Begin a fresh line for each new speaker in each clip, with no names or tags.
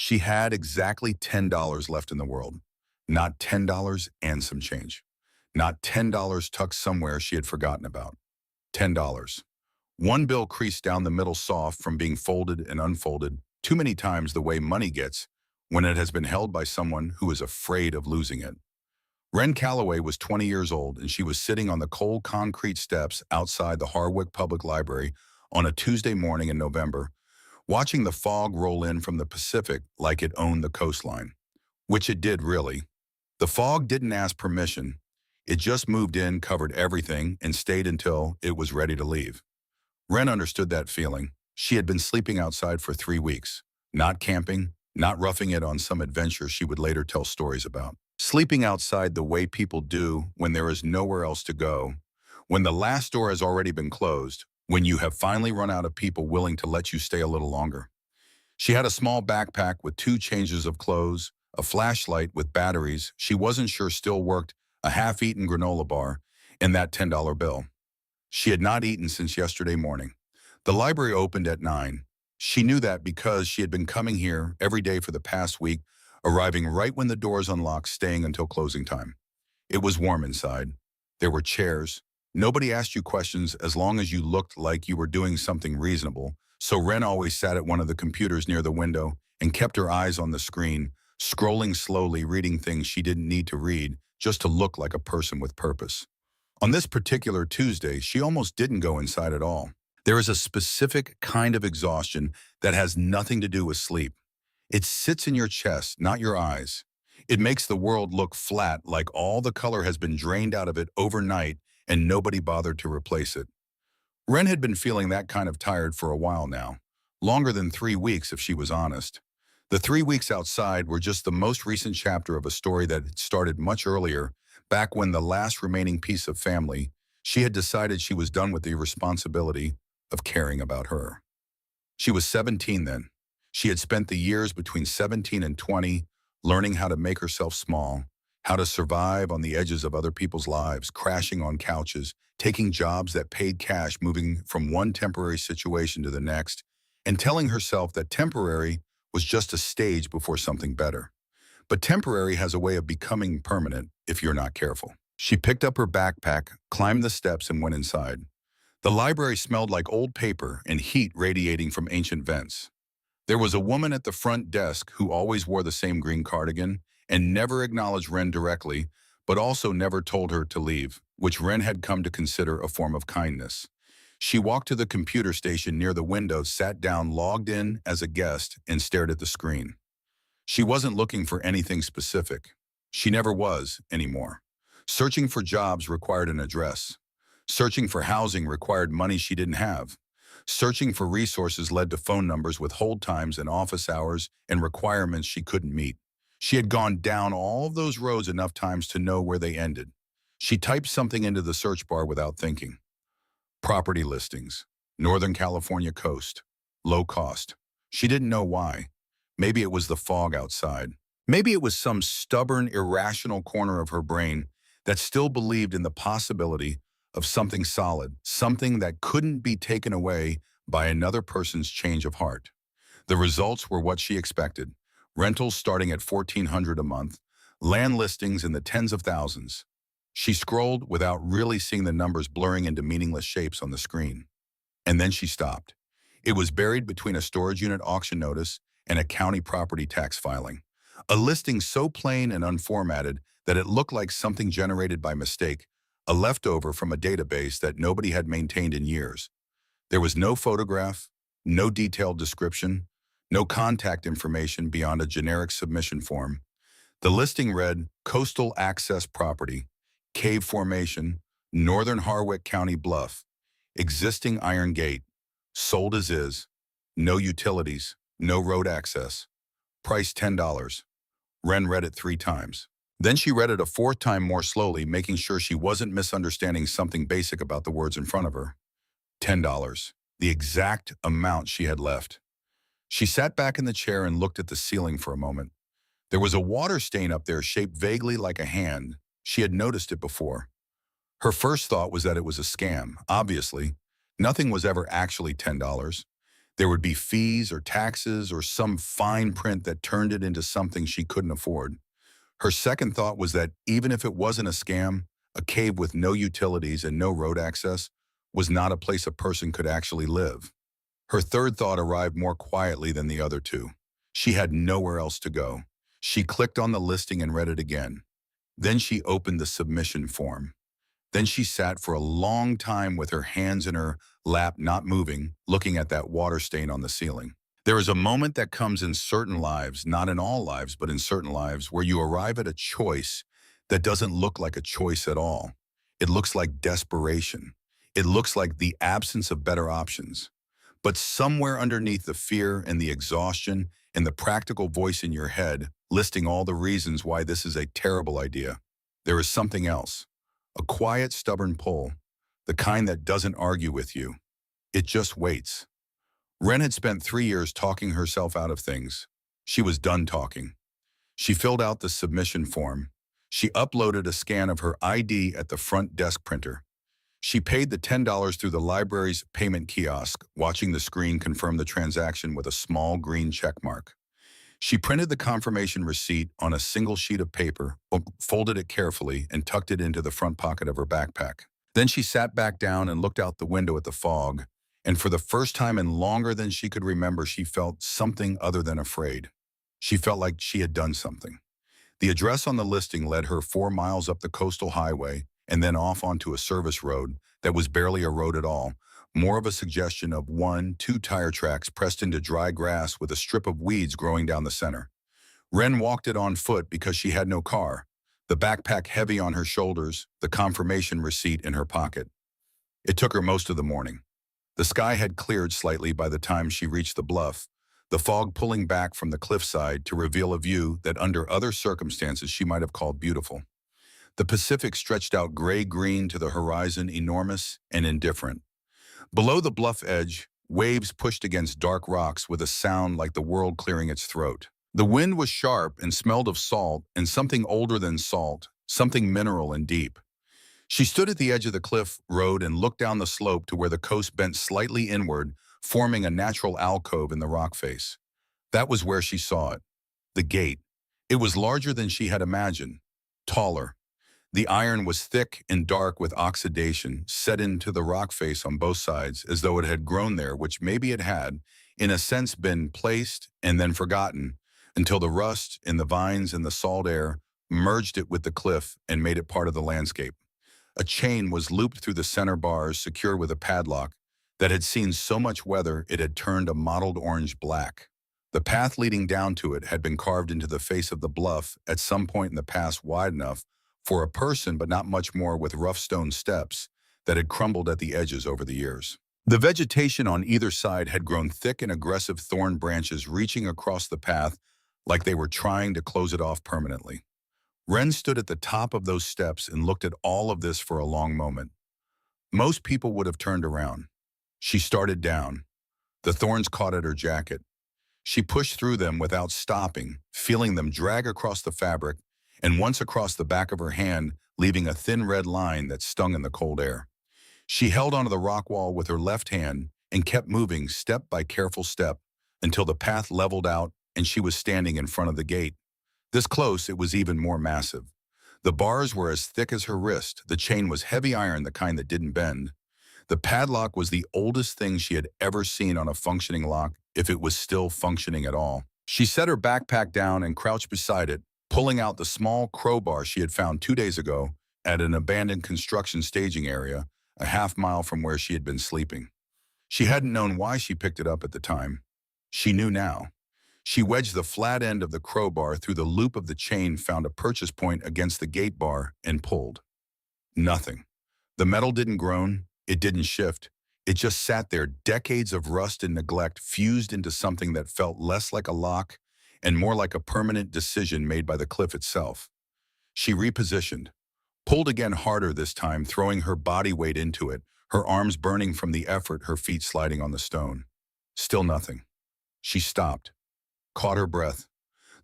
She had exactly $10 left in the world. Not $10 and some change. Not $10 tucked somewhere she had forgotten about. $10. One bill creased down the middle soft from being folded and unfolded too many times the way money gets when it has been held by someone who is afraid of losing it. Wren Calloway was 20 years old, and she was sitting on the cold concrete steps outside the Harwick Public Library on a Tuesday morning in November, watching the fog roll in from the Pacific like it owned the coastline. Which it did, really. The fog didn't ask permission. It just moved in, covered everything, and stayed until it was ready to leave. Wren understood that feeling. She had been sleeping outside for 3 weeks, not camping, not roughing it on some adventure she would later tell stories about. Sleeping outside the way people do when there is nowhere else to go, when the last door has already been closed, when you have finally run out of people willing to let you stay a little longer. She had a small backpack with 2 changes of clothes, a flashlight with batteries she wasn't sure still worked, a half-eaten granola bar, and that $10 bill. She had not eaten since yesterday morning. The library opened at 9. She knew that because she had been coming here every day for the past week, arriving right when the doors unlocked, staying until closing time. It was warm inside. There were chairs. Nobody asked you questions as long as you looked like you were doing something reasonable, so Wren always sat at one of the computers near the window and kept her eyes on the screen, scrolling slowly, reading things she didn't need to read just to look like a person with purpose. On this particular Tuesday, she almost didn't go inside at all. There is a specific kind of exhaustion that has nothing to do with sleep. It sits in your chest, not your eyes. It makes the world look flat, like all the color has been drained out of it overnight and nobody bothered to replace it. Wren had been feeling that kind of tired for a while now, longer than 3 weeks if she was honest. The 3 weeks outside were just the most recent chapter of a story that had started much earlier, back when the last remaining piece of family, she had decided she was done with the responsibility of caring about her. She was 17 then. She had spent the years between 17 and 20 learning how to make herself small, how to survive on the edges of other people's lives, crashing on couches, taking jobs that paid cash, moving from one temporary situation to the next, and telling herself that temporary was just a stage before something better. But temporary has a way of becoming permanent if you're not careful. She picked up her backpack, climbed the steps, and went inside. The library smelled like old paper and heat radiating from ancient vents. There was a woman at the front desk who always wore the same green cardigan and never acknowledged Wren directly, but also never told her to leave, which Wren had come to consider a form of kindness. She walked to the computer station near the window, sat down, logged in as a guest, and stared at the screen. She wasn't looking for anything specific. She never was anymore. Searching for jobs required an address. Searching for housing required money she didn't have. Searching for resources led to phone numbers with hold times and office hours and requirements she couldn't meet. She had gone down all of those roads enough times to know where they ended. She typed something into the search bar without thinking. Property listings. Northern California coast. Low cost. She didn't know why. Maybe it was the fog outside. Maybe it was some stubborn, irrational corner of her brain that still believed in the possibility of something solid, something that couldn't be taken away by another person's change of heart. The results were what she expected. Rentals starting at $1,400 a month, land listings in the tens of thousands. She scrolled without really seeing the numbers blurring into meaningless shapes on the screen. And then she stopped. It was buried between a storage unit auction notice and a county property tax filing. A listing so plain and unformatted that it looked like something generated by mistake, a leftover from a database that nobody had maintained in years. There was no photograph, no detailed description, no contact information beyond a generic submission form. The listing read, Coastal Access Property, Cave Formation, Northern Harwick County Bluff, existing iron gate, sold as is, no utilities, no road access, price $10. Wren read it 3 times. Then she read it a 4th time more slowly, making sure she wasn't misunderstanding something basic about the words in front of her. $10, the exact amount she had left. She sat back in the chair and looked at the ceiling for a moment. There was a water stain up there shaped vaguely like a hand. She had noticed it before. Her first thought was that it was a scam. Obviously, nothing was ever actually $10. There would be fees or taxes or some fine print that turned it into something she couldn't afford. Her second thought was that even if it wasn't a scam, a cave with no utilities and no road access was not a place a person could actually live. Her third thought arrived more quietly than the other two. She had nowhere else to go. She clicked on the listing and read it again. Then she opened the submission form. Then she sat for a long time with her hands in her lap, not moving, looking at that water stain on the ceiling. There is a moment that comes in certain lives, not in all lives, but in certain lives, where you arrive at a choice that doesn't look like a choice at all. It looks like desperation. It looks like the absence of better options. But somewhere underneath the fear and the exhaustion and the practical voice in your head listing all the reasons why this is a terrible idea, there is something else. A quiet, stubborn pull, the kind that doesn't argue with you. It just waits. Ren had spent 3 years talking herself out of things. She was done talking. She filled out the submission form. She uploaded a scan of her ID at the front desk printer. She paid the $10 through the library's payment kiosk, watching the screen confirm the transaction with a small green check mark. She printed the confirmation receipt on a single sheet of paper, folded it carefully, and tucked it into the front pocket of her backpack. Then she sat back down and looked out the window at the fog, and for the first time in longer than she could remember, she felt something other than afraid. She felt like she had done something. The address on the listing led her 4 miles up the coastal highway and then off onto a service road that was barely a road at all, more of a suggestion of 1, 2 tire tracks pressed into dry grass with a strip of weeds growing down the center. Ren walked it on foot because she had no car, the backpack heavy on her shoulders, the confirmation receipt in her pocket. It took her most of the morning. The sky had cleared slightly by the time she reached the bluff, the fog pulling back from the cliffside to reveal a view that under other circumstances she might have called beautiful. The Pacific stretched out gray-green to the horizon, enormous and indifferent. Below the bluff edge, waves pushed against dark rocks with a sound like the world clearing its throat. The wind was sharp and smelled of salt and something older than salt, something mineral and deep. She stood at the edge of the cliff road and looked down the slope to where the coast bent slightly inward, forming a natural alcove in the rock face. That was where she saw it. The gate. It was larger than she had imagined, taller. The iron was thick and dark with oxidation set into the rock face on both sides as though it had grown there, which maybe it had, in a sense, been placed and then forgotten until the rust in the vines and the salt air merged it with the cliff and made it part of the landscape. A chain was looped through the center bars, secured with a padlock that had seen so much weather it had turned a mottled orange black. The path leading down to it had been carved into the face of the bluff at some point in the past wide enough for a person, but not much more, with rough stone steps that had crumbled at the edges over the years. The vegetation on either side had grown thick and aggressive thorn branches reaching across the path like they were trying to close it off permanently. Ren stood at the top of those steps and looked at all of this for a long moment. Most people would have turned around. She started down. The thorns caught at her jacket. She pushed through them without stopping, feeling them drag across the fabric and once across the back of her hand, leaving a thin red line that stung in the cold air. She held onto the rock wall with her left hand and kept moving step by careful step until the path leveled out and she was standing in front of the gate. This close, it was even more massive. The bars were as thick as her wrist. The chain was heavy iron, the kind that didn't bend. The padlock was the oldest thing she had ever seen on a functioning lock, if it was still functioning at all. She set her backpack down and crouched beside it, pulling out the small crowbar she had found 2 days ago at an abandoned construction staging area, a half-mile from where she had been sleeping. She hadn't known why she picked it up at the time. She knew now. She wedged the flat end of the crowbar through the loop of the chain, found a purchase point against the gate bar, and pulled. Nothing. The metal didn't groan. It didn't shift. It just sat there, decades of rust and neglect fused into something that felt less like a lock and more like a permanent decision made by the cliff itself. She repositioned, pulled again harder this time, throwing her body weight into it, her arms burning from the effort, her feet sliding on the stone. Still nothing. She stopped, caught her breath.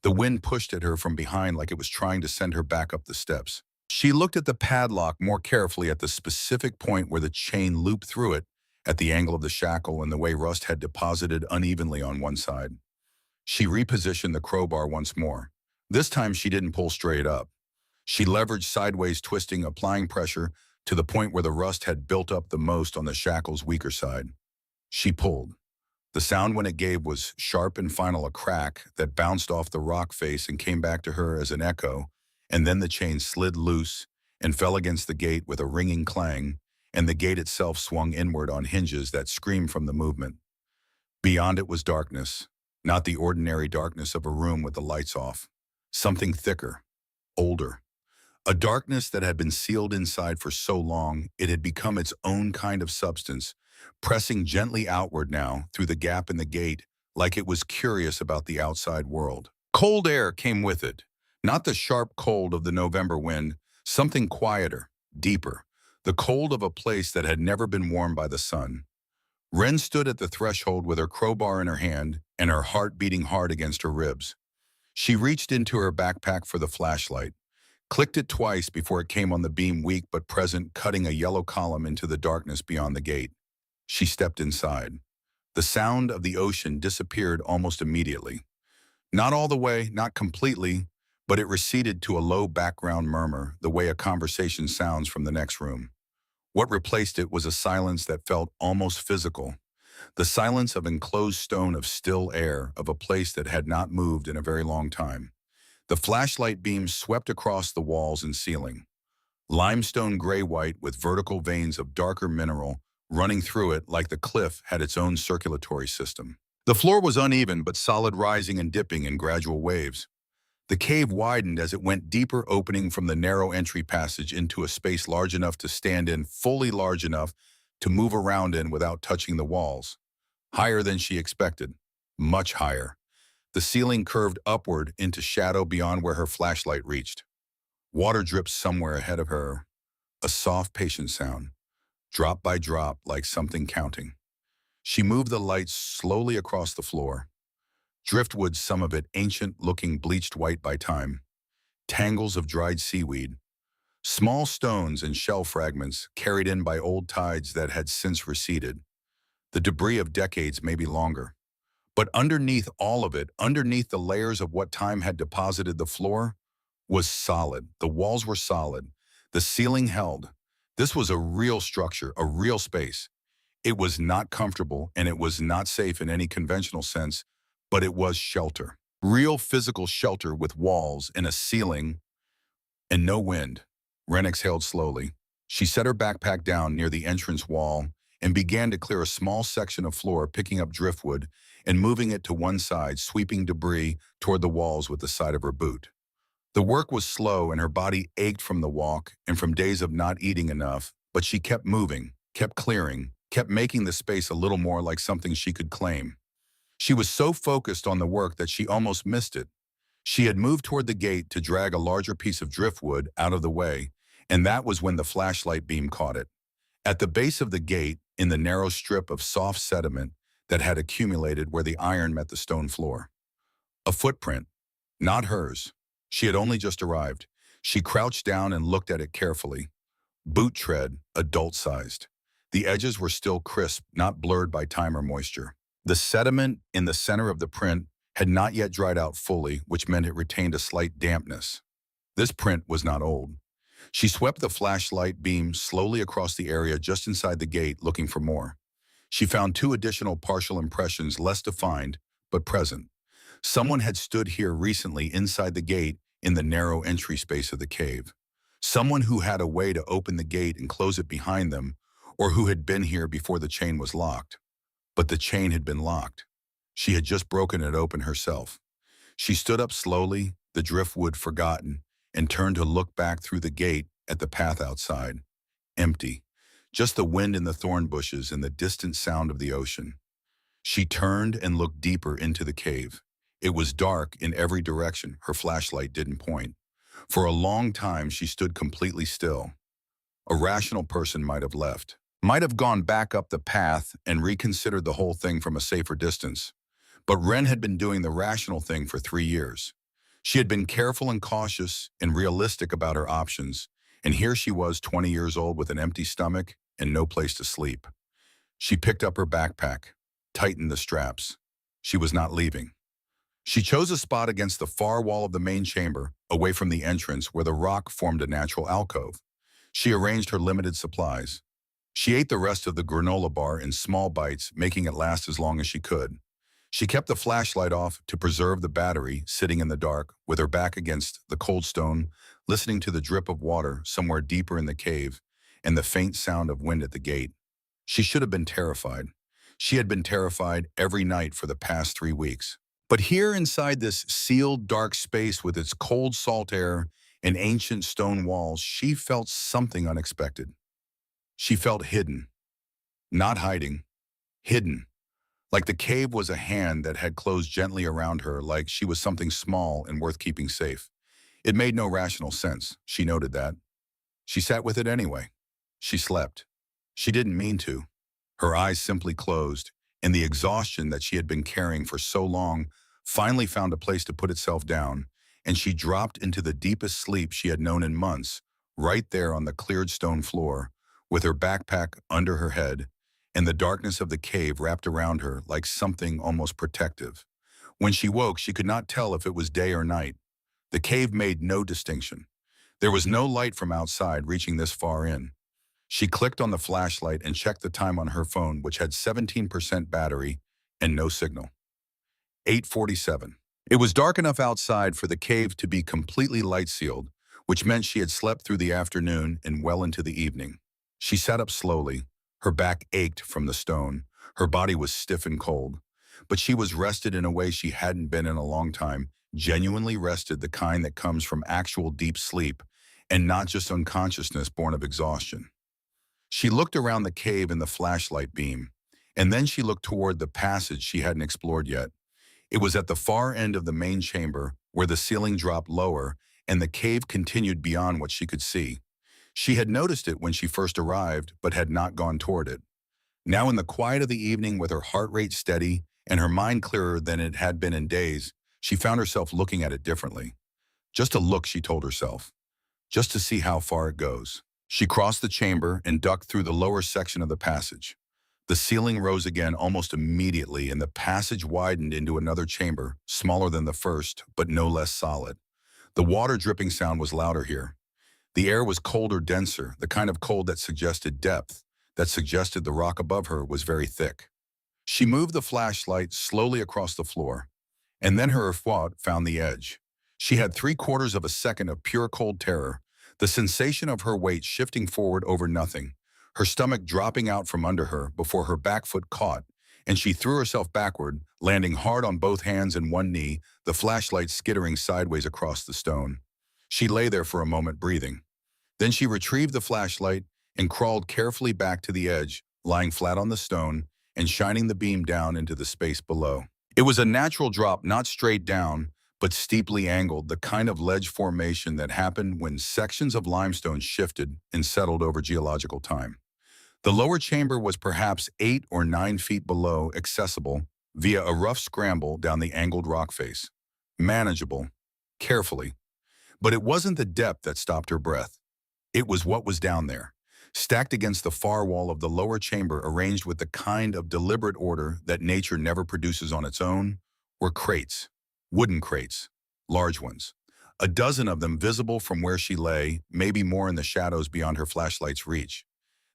The wind pushed at her from behind like it was trying to send her back up the steps. She looked at the padlock more carefully at the specific point where the chain looped through it, at the angle of the shackle and the way rust had deposited unevenly on one side. She repositioned the crowbar once more. This time she didn't pull straight up. She leveraged sideways, twisting, applying pressure to the point where the rust had built up the most on the shackle's weaker side. She pulled. The sound when it gave was sharp and final, a crack that bounced off the rock face and came back to her as an echo, and then the chain slid loose and fell against the gate with a ringing clang, and the gate itself swung inward on hinges that screamed from the movement. Beyond it was darkness, not the ordinary darkness of a room with the lights off. Something thicker, older. A darkness that had been sealed inside for so long it had become its own kind of substance, pressing gently outward now through the gap in the gate like it was curious about the outside world. Cold air came with it, not the sharp cold of the November wind, something quieter, deeper, the cold of a place that had never been warmed by the sun. Wren stood at the threshold with her crowbar in her hand and her heart beating hard against her ribs. She reached into her backpack for the flashlight, clicked it twice before it came on the beam, weak but present, cutting a yellow column into the darkness beyond the gate. She stepped inside. The sound of the ocean disappeared almost immediately. Not all the way, not completely, but it receded to a low background murmur, the way a conversation sounds from the next room. What replaced it was a silence that felt almost physical, the silence of enclosed stone, of still air, of a place that had not moved in a very long time. The flashlight beam swept across the walls and ceiling. Limestone gray-white with vertical veins of darker mineral running through it like the cliff had its own circulatory system. The floor was uneven but solid, rising and dipping in gradual waves. The cave widened as it went deeper, opening from the narrow entry passage into a space large enough to stand in, fully large enough to move around in without touching the walls. Higher than she expected, much higher. The ceiling curved upward into shadow beyond where her flashlight reached. Water dripped somewhere ahead of her, a soft, patient sound, drop by drop, like something counting. She moved the light slowly across the floor. Driftwood, some of it ancient-looking, bleached white by time. Tangles of dried seaweed. Small stones and shell fragments carried in by old tides that had since receded. The debris of decades, maybe longer. But underneath all of it, underneath the layers of what time had deposited the floor, was solid. The walls were solid. The ceiling held. This was a real structure, a real space. It was not comfortable and it was not safe in any conventional sense, but it was shelter. Real physical shelter with walls and a ceiling and no wind. Wren exhaled slowly. She set her backpack down near the entrance wall and began to clear a small section of floor, picking up driftwood and moving it to one side, sweeping debris toward the walls with the side of her boot. The work was slow and her body ached from the walk and from days of not eating enough, but she kept moving, kept clearing, kept making the space a little more like something she could claim. She was so focused on the work that she almost missed it. She had moved toward the gate to drag a larger piece of driftwood out of the way, and that was when the flashlight beam caught it. At the base of the gate, in the narrow strip of soft sediment that had accumulated where the iron met the stone floor. A footprint, not hers. She had only just arrived. She crouched down and looked at it carefully. Boot tread, adult-sized. The edges were still crisp, not blurred by time or moisture. The sediment in the center of the print had not yet dried out fully, which meant it retained a slight dampness. This print was not old. She swept the flashlight beam slowly across the area just inside the gate, looking for more. She found two additional partial impressions, less defined, but present. Someone had stood here recently inside the gate in the narrow entry space of the cave. Someone who had a way to open the gate and close it behind them, or who had been here before the chain was locked. But the chain had been locked. She had just broken it open herself. She stood up slowly, the driftwood forgotten, and turned to look back through the gate at the path outside. Empty. Just the wind in the thorn bushes and the distant sound of the ocean. She turned and looked deeper into the cave. It was dark in every direction. Her flashlight didn't point. For a long time, she stood completely still. A rational person might have left, might have gone back up the path and reconsidered the whole thing from a safer distance. But Wren had been doing the rational thing for 3 years. She had been careful and cautious and realistic about her options, and here she was, 20 years old with an empty stomach and no place to sleep. She picked up her backpack, tightened the straps. She was not leaving. She chose a spot against the far wall of the main chamber, away from the entrance where the rock formed a natural alcove. She arranged her limited supplies. She ate the rest of the granola bar in small bites, making it last as long as she could. She kept the flashlight off to preserve the battery, sitting in the dark, with her back against the cold stone, listening to the drip of water somewhere deeper in the cave and the faint sound of wind at the gate. She should have been terrified. She had been terrified every night for the past 3 weeks. But here inside this sealed, dark space with its cold salt air and ancient stone walls, she felt something unexpected. She felt hidden. Not hiding. Hidden. Like the cave was a hand that had closed gently around her, like she was something small and worth keeping safe. It made no rational sense. She noted that. She sat with it anyway. She slept. She didn't mean to. Her eyes simply closed, and the exhaustion that she had been carrying for so long finally found a place to put itself down, and she dropped into the deepest sleep she had known in months, right there on the cleared stone floor, with her backpack under her head, and the darkness of the cave wrapped around her like something almost protective. When she woke, she could not tell if it was day or night. The cave made no distinction. There was no light from outside reaching this far in. She clicked on the flashlight and checked the time on her phone, which had 17% battery and no signal. 8:47. It was dark enough outside for the cave to be completely light-sealed, which meant she had slept through the afternoon and well into the evening. She sat up slowly. Her back ached from the stone. Her body was stiff and cold. But she was rested in a way she hadn't been in a long time, genuinely rested, the kind that comes from actual deep sleep, and not just unconsciousness born of exhaustion. She looked around the cave in the flashlight beam, and then she looked toward the passage she hadn't explored yet. It was at the far end of the main chamber, where the ceiling dropped lower, and the cave continued beyond what she could see. She had noticed it when she first arrived, but had not gone toward it. Now in the quiet of the evening, with her heart rate steady and her mind clearer than it had been in days, she found herself looking at it differently. Just a look, she told herself. Just to see how far it goes. She crossed the chamber and ducked through the lower section of the passage. The ceiling rose again almost immediately, and the passage widened into another chamber, smaller than the first, but no less solid. The water dripping sound was louder here. The air was colder, denser, the kind of cold that suggested depth, that suggested the rock above her was very thick. She moved the flashlight slowly across the floor, and then her thought found the edge. She had 3/4 of a second of pure cold terror, the sensation of her weight shifting forward over nothing, her stomach dropping out from under her before her back foot caught, and she threw herself backward, landing hard on both hands and one knee, the flashlight skittering sideways across the stone. She lay there for a moment, breathing. Then she retrieved the flashlight and crawled carefully back to the edge, lying flat on the stone and shining the beam down into the space below. It was a natural drop, not straight down, but steeply angled, the kind of ledge formation that happened when sections of limestone shifted and settled over geological time. The lower chamber was perhaps 8 or 9 feet below, accessible via a rough scramble down the angled rock face. Manageable, carefully. But it wasn't the depth that stopped her breath. It was what was down there, stacked against the far wall of the lower chamber, arranged with the kind of deliberate order that nature never produces on its own, were crates. Wooden crates, large ones. A dozen of them visible from where she lay, maybe more in the shadows beyond her flashlight's reach.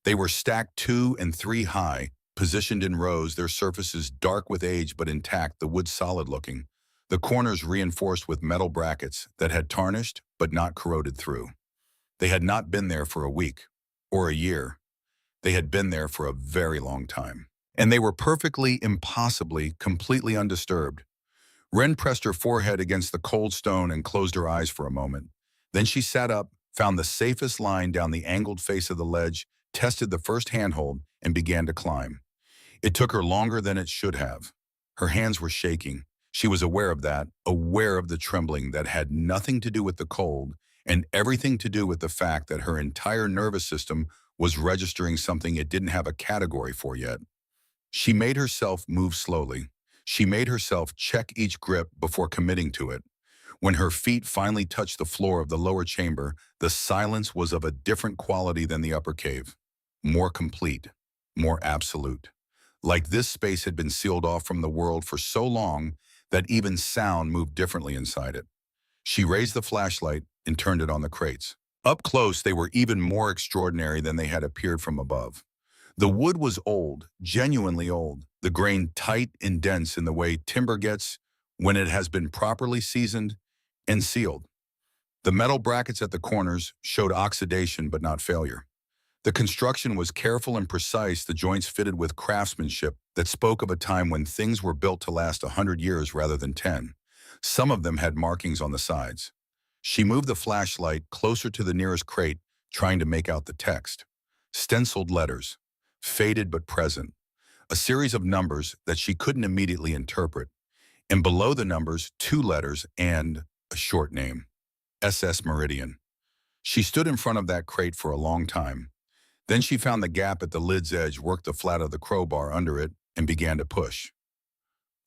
They were stacked 2 and 3 high, positioned in rows, their surfaces dark with age but intact, the wood solid-looking, the corners reinforced with metal brackets that had tarnished but not corroded through. They had not been there for a week or a year. They had been there for a very long time. And they were perfectly, impossibly, completely undisturbed. Wren pressed her forehead against the cold stone and closed her eyes for a moment. Then she sat up, found the safest line down the angled face of the ledge, tested the first handhold, and began to climb. It took her longer than it should have. Her hands were shaking. She was aware of that, aware of the trembling that had nothing to do with the cold and everything to do with the fact that her entire nervous system was registering something it didn't have a category for yet. She made herself move slowly. She made herself check each grip before committing to it. When her feet finally touched the floor of the lower chamber, the silence was of a different quality than the upper cave. More complete, more absolute. like this space had been sealed off from the world for so long that even sound moved differently inside it. She raised the flashlight and turned it on the crates. Up close, they were even more extraordinary than they had appeared from above. The wood was old, genuinely old, the grain tight and dense in the way timber gets when it has been properly seasoned and sealed. The metal brackets at the corners showed oxidation but not failure. The construction was careful and precise, the joints fitted with craftsmanship that spoke of a time when things were built to last 100 years rather than 10. Some of them had markings on the sides. She moved the flashlight closer to the nearest crate, trying to make out the text. Stenciled letters, faded but present, a series of numbers that she couldn't immediately interpret, and below the numbers, two letters and a short name, SS Meridian. She stood in front of that crate for a long time. Then she found the gap at the lid's edge, worked the flat of the crowbar under it, and began to push.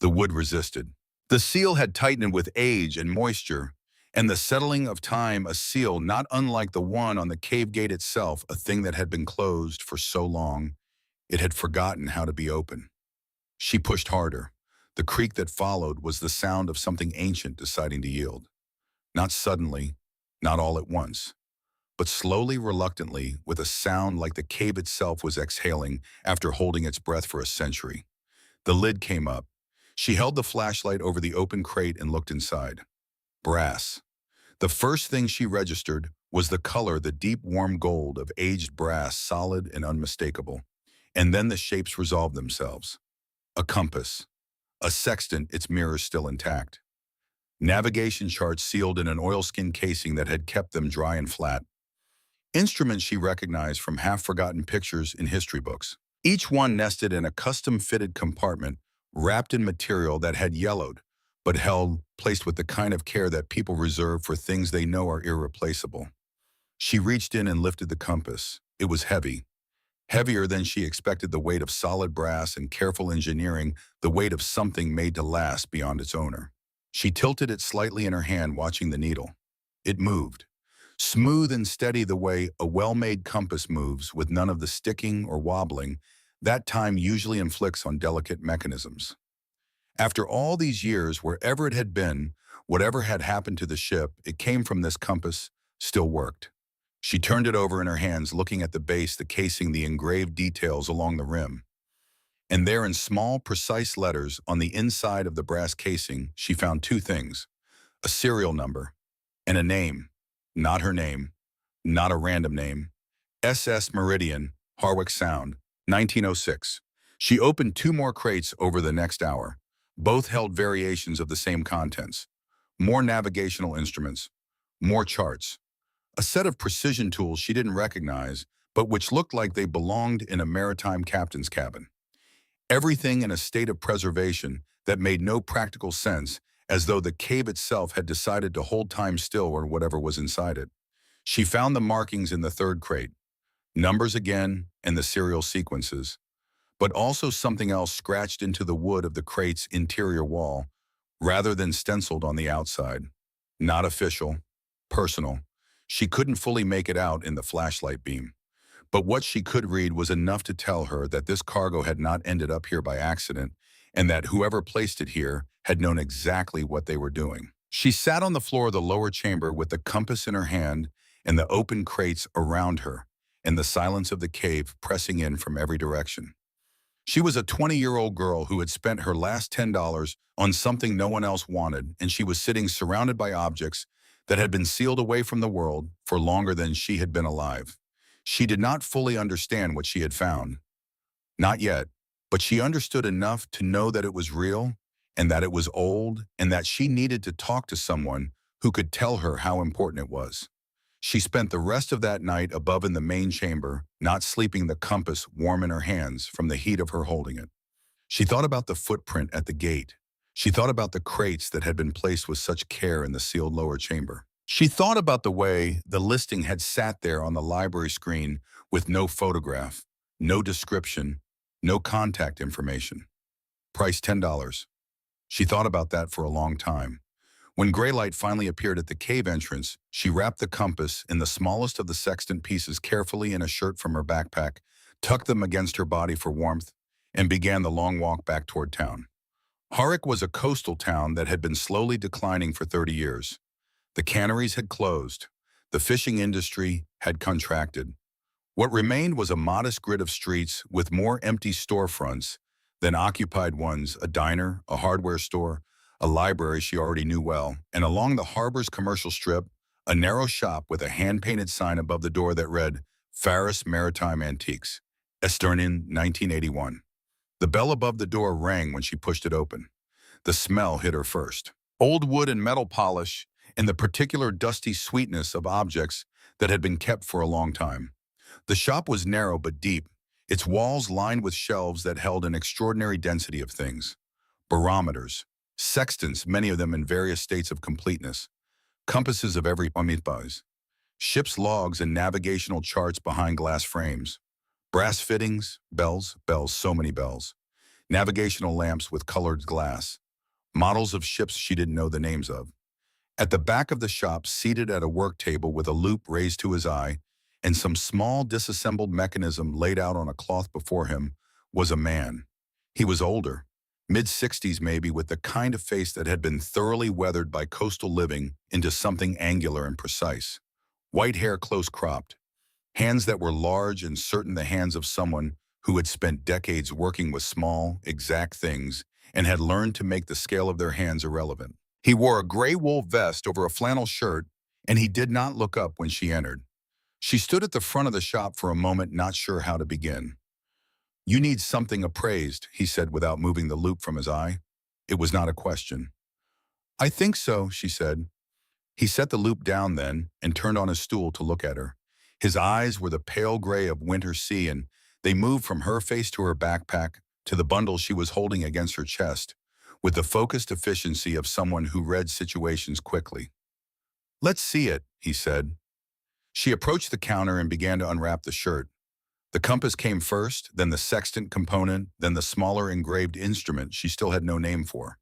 The wood resisted. The seal had tightened with age and moisture, and the settling of time, a seal not unlike the one on the cave gate itself, a thing that had been closed for so long, it had forgotten how to be open. She pushed harder. The creak that followed was the sound of something ancient deciding to yield. Not suddenly, not all at once, but slowly, reluctantly, with a sound like the cave itself was exhaling after holding its breath for a century. The lid came up. She held the flashlight over the open crate and looked inside. Brass. The first thing she registered was the color, the deep, warm gold of aged brass, solid and unmistakable. And then the shapes resolved themselves. A compass. A sextant, its mirrors still intact. Navigation charts sealed in an oilskin casing that had kept them dry and flat. Instruments she recognized from half-forgotten pictures in history books. Each one nested in a custom-fitted compartment, wrapped in material that had yellowed, but held, placed with the kind of care that people reserve for things they know are irreplaceable. She reached in and lifted the compass. It was heavy. Heavier than she expected, the weight of solid brass and careful engineering, the weight of something made to last beyond its owner. She tilted it slightly in her hand, watching the needle. It moved. Smooth and steady, the way a well-made compass moves, with none of the sticking or wobbling that time usually inflicts on delicate mechanisms. After all these years, wherever it had been, whatever had happened to the ship, it came from this compass, still worked. She turned it over in her hands, looking at the base, the casing, the engraved details along the rim. And there, in small, precise letters on the inside of the brass casing, she found two things: a serial number and a name. Not her name, not a random name. SS Meridian, Harwick Sound, 1906. She opened two more crates over the next hour. Both held variations of the same contents. More navigational instruments, more charts. A set of precision tools she didn't recognize, but which looked like they belonged in a maritime captain's cabin. Everything in a state of preservation that made no practical sense, as though the cave itself had decided to hold time still or whatever was inside it. She found the markings in the third crate, numbers again and the serial sequences, but also something else scratched into the wood of the crate's interior wall, rather than stenciled on the outside. Not official, personal. She couldn't fully make it out in the flashlight beam. But what she could read was enough to tell her that this cargo had not ended up here by accident, and that whoever placed it here had known exactly what they were doing. She sat on the floor of the lower chamber with the compass in her hand and the open crates around her, and the silence of the cave pressing in from every direction. She was a 20-year-old girl who had spent her last $10 on something no one else wanted, and she was sitting surrounded by objects that had been sealed away from the world for longer than she had been alive. She did not fully understand what she had found. Not yet, but she understood enough to know that it was real, and that it was old, and that she needed to talk to someone who could tell her how important it was. She spent the rest of that night above in the main chamber, not sleeping, the compass warm in her hands from the heat of her holding it. She thought about the footprint at the gate. She thought about the crates that had been placed with such care in the sealed lower chamber. She thought about the way the listing had sat there on the library screen with no photograph, no description, no contact information. Price $10. She thought about that for a long time. When gray light finally appeared at the cave entrance, she wrapped the compass in the smallest of the sextant pieces carefully in a shirt from her backpack, tucked them against her body for warmth, and began the long walk back toward town. Harwich was a coastal town that had been slowly declining for 30 years. The canneries had closed. The fishing industry had contracted. What remained was a modest grid of streets with more empty storefronts than occupied ones, a diner, a hardware store, a library she already knew well, and along the harbor's commercial strip, a narrow shop with a hand-painted sign above the door that read, Faris Maritime Antiques, Escalating, 1981. The bell above the door rang when she pushed it open. The smell hit her first. Old wood and metal polish, and the particular dusty sweetness of objects that had been kept for a long time. The shop was narrow but deep, its walls lined with shelves that held an extraordinary density of things. Barometers, sextants, many of them in various states of completeness, compasses of every size, ship's logs and navigational charts behind glass frames, brass fittings, bells, so many bells, navigational lamps with colored glass, models of ships she didn't know the names of. At the back of the shop, seated at a work table with a loop raised to his eye and some small disassembled mechanism laid out on a cloth before him, was a man. He was older, mid-60s maybe, with the kind of face that had been thoroughly weathered by coastal living into something angular and precise. White hair close cropped, hands that were large and certain the hands of someone who had spent decades working with small, exact things and had learned to make the scale of their hands irrelevant. He wore a gray wool vest over a flannel shirt, and he did not look up when she entered. She stood at the front of the shop for a moment, not sure how to begin. "You need something appraised," he said without moving the loop from his eye. It was not a question. "I think so," she said. He set the loop down then and turned on his stool to look at her. His eyes were the pale gray of winter sea, and they moved from her face to her backpack to the bundle she was holding against her chest, with the focused efficiency of someone who read situations quickly. "Let's see it," he said. She approached the counter and began to unwrap the shirt. The compass came first, then the sextant component, then the smaller engraved instrument she still had no name for.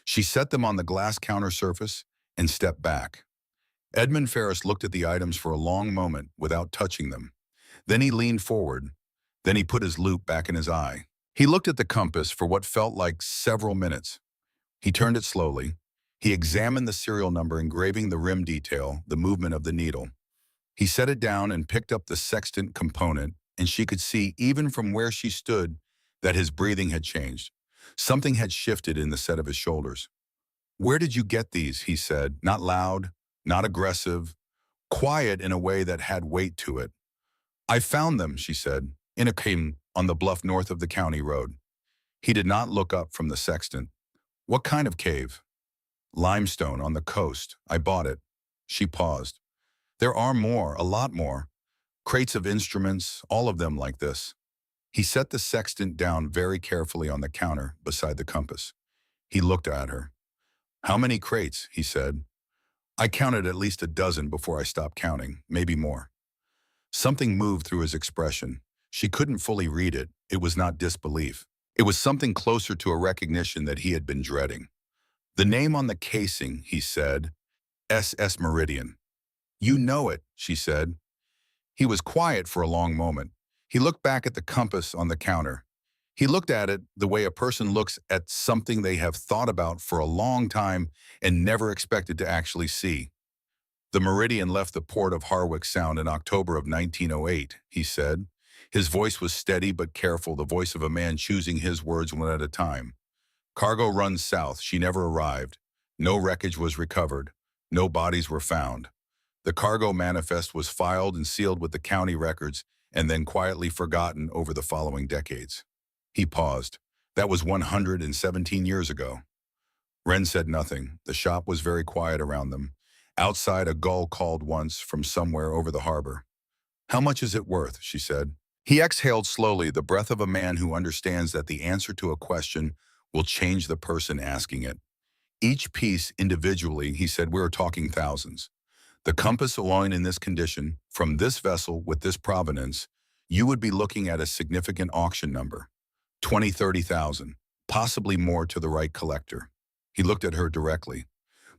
She set them on the glass counter surface and stepped back. Edmund Ferris looked at the items for a long moment without touching them. Then he leaned forward. Then he put his loop back in his eye. He looked at the compass for what felt like several minutes. He turned it slowly. He examined the serial number engraving the rim detail, the movement of the needle. He set it down and picked up the sextant component, and she could see, even from where she stood, that his breathing had changed. Something had shifted in the set of his shoulders. "Where did you get these?" he said, not loud, not aggressive, quiet in a way that had weight to it. "I found them," she said, "in a cave on the bluff north of the county road." He did not look up from the sextant. "What kind of cave?" "Limestone on the coast. I bought it." She paused. "There are more, a lot more. Crates of instruments, all of them like this." He set the sextant down very carefully on the counter beside the compass. He looked at her. "How many crates?" he said. "I counted at least a dozen before I stopped counting, maybe more." Something moved through his expression. She couldn't fully read it. It was not disbelief. It was something closer to a recognition that he had been dreading. "The name on the casing," he said, SS Meridian. "You know it," she said. He was quiet for a long moment. He looked back at the compass on the counter. He looked at it the way a person looks at something they have thought about for a long time and never expected to actually see. "The Meridian left the port of Harwich Sound in October of 1908, he said. His voice was steady but careful, the voice of a man choosing his words one at a time. "Cargo runs south. She never arrived. No wreckage was recovered. No bodies were found. The cargo manifest was filed and sealed with the county records and then quietly forgotten over the following decades." He paused. "That was 117 years ago." Wren said nothing. The shop was very quiet around them. Outside, a gull called once from somewhere over the harbor. "How much is it worth?" she said. He exhaled slowly, the breath of a man who understands that the answer to a question will change the person asking it. "Each piece individually," he said, "we're talking thousands. The compass alone in this condition, from this vessel with this provenance, you would be looking at a significant auction number. 20, 30,000, possibly more to the right collector." He looked at her directly.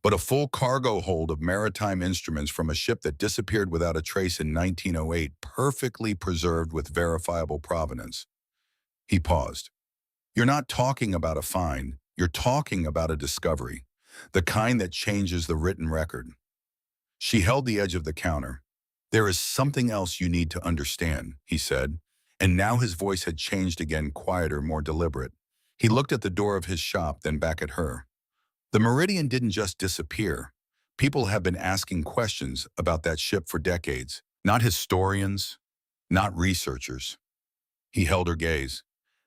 "But a full cargo hold of maritime instruments from a ship that disappeared without a trace in 1908, perfectly preserved with verifiable provenance." He paused. You're not talking about a find, you're talking about a discovery, the kind that changes the written record. She held the edge of the counter. There is something else you need to understand, he said, and now his voice had changed again, quieter, more deliberate. He looked at the door of his shop, then back at her. The Meridian didn't just disappear. People have been asking questions about that ship for decades, not historians, not researchers. He held her gaze.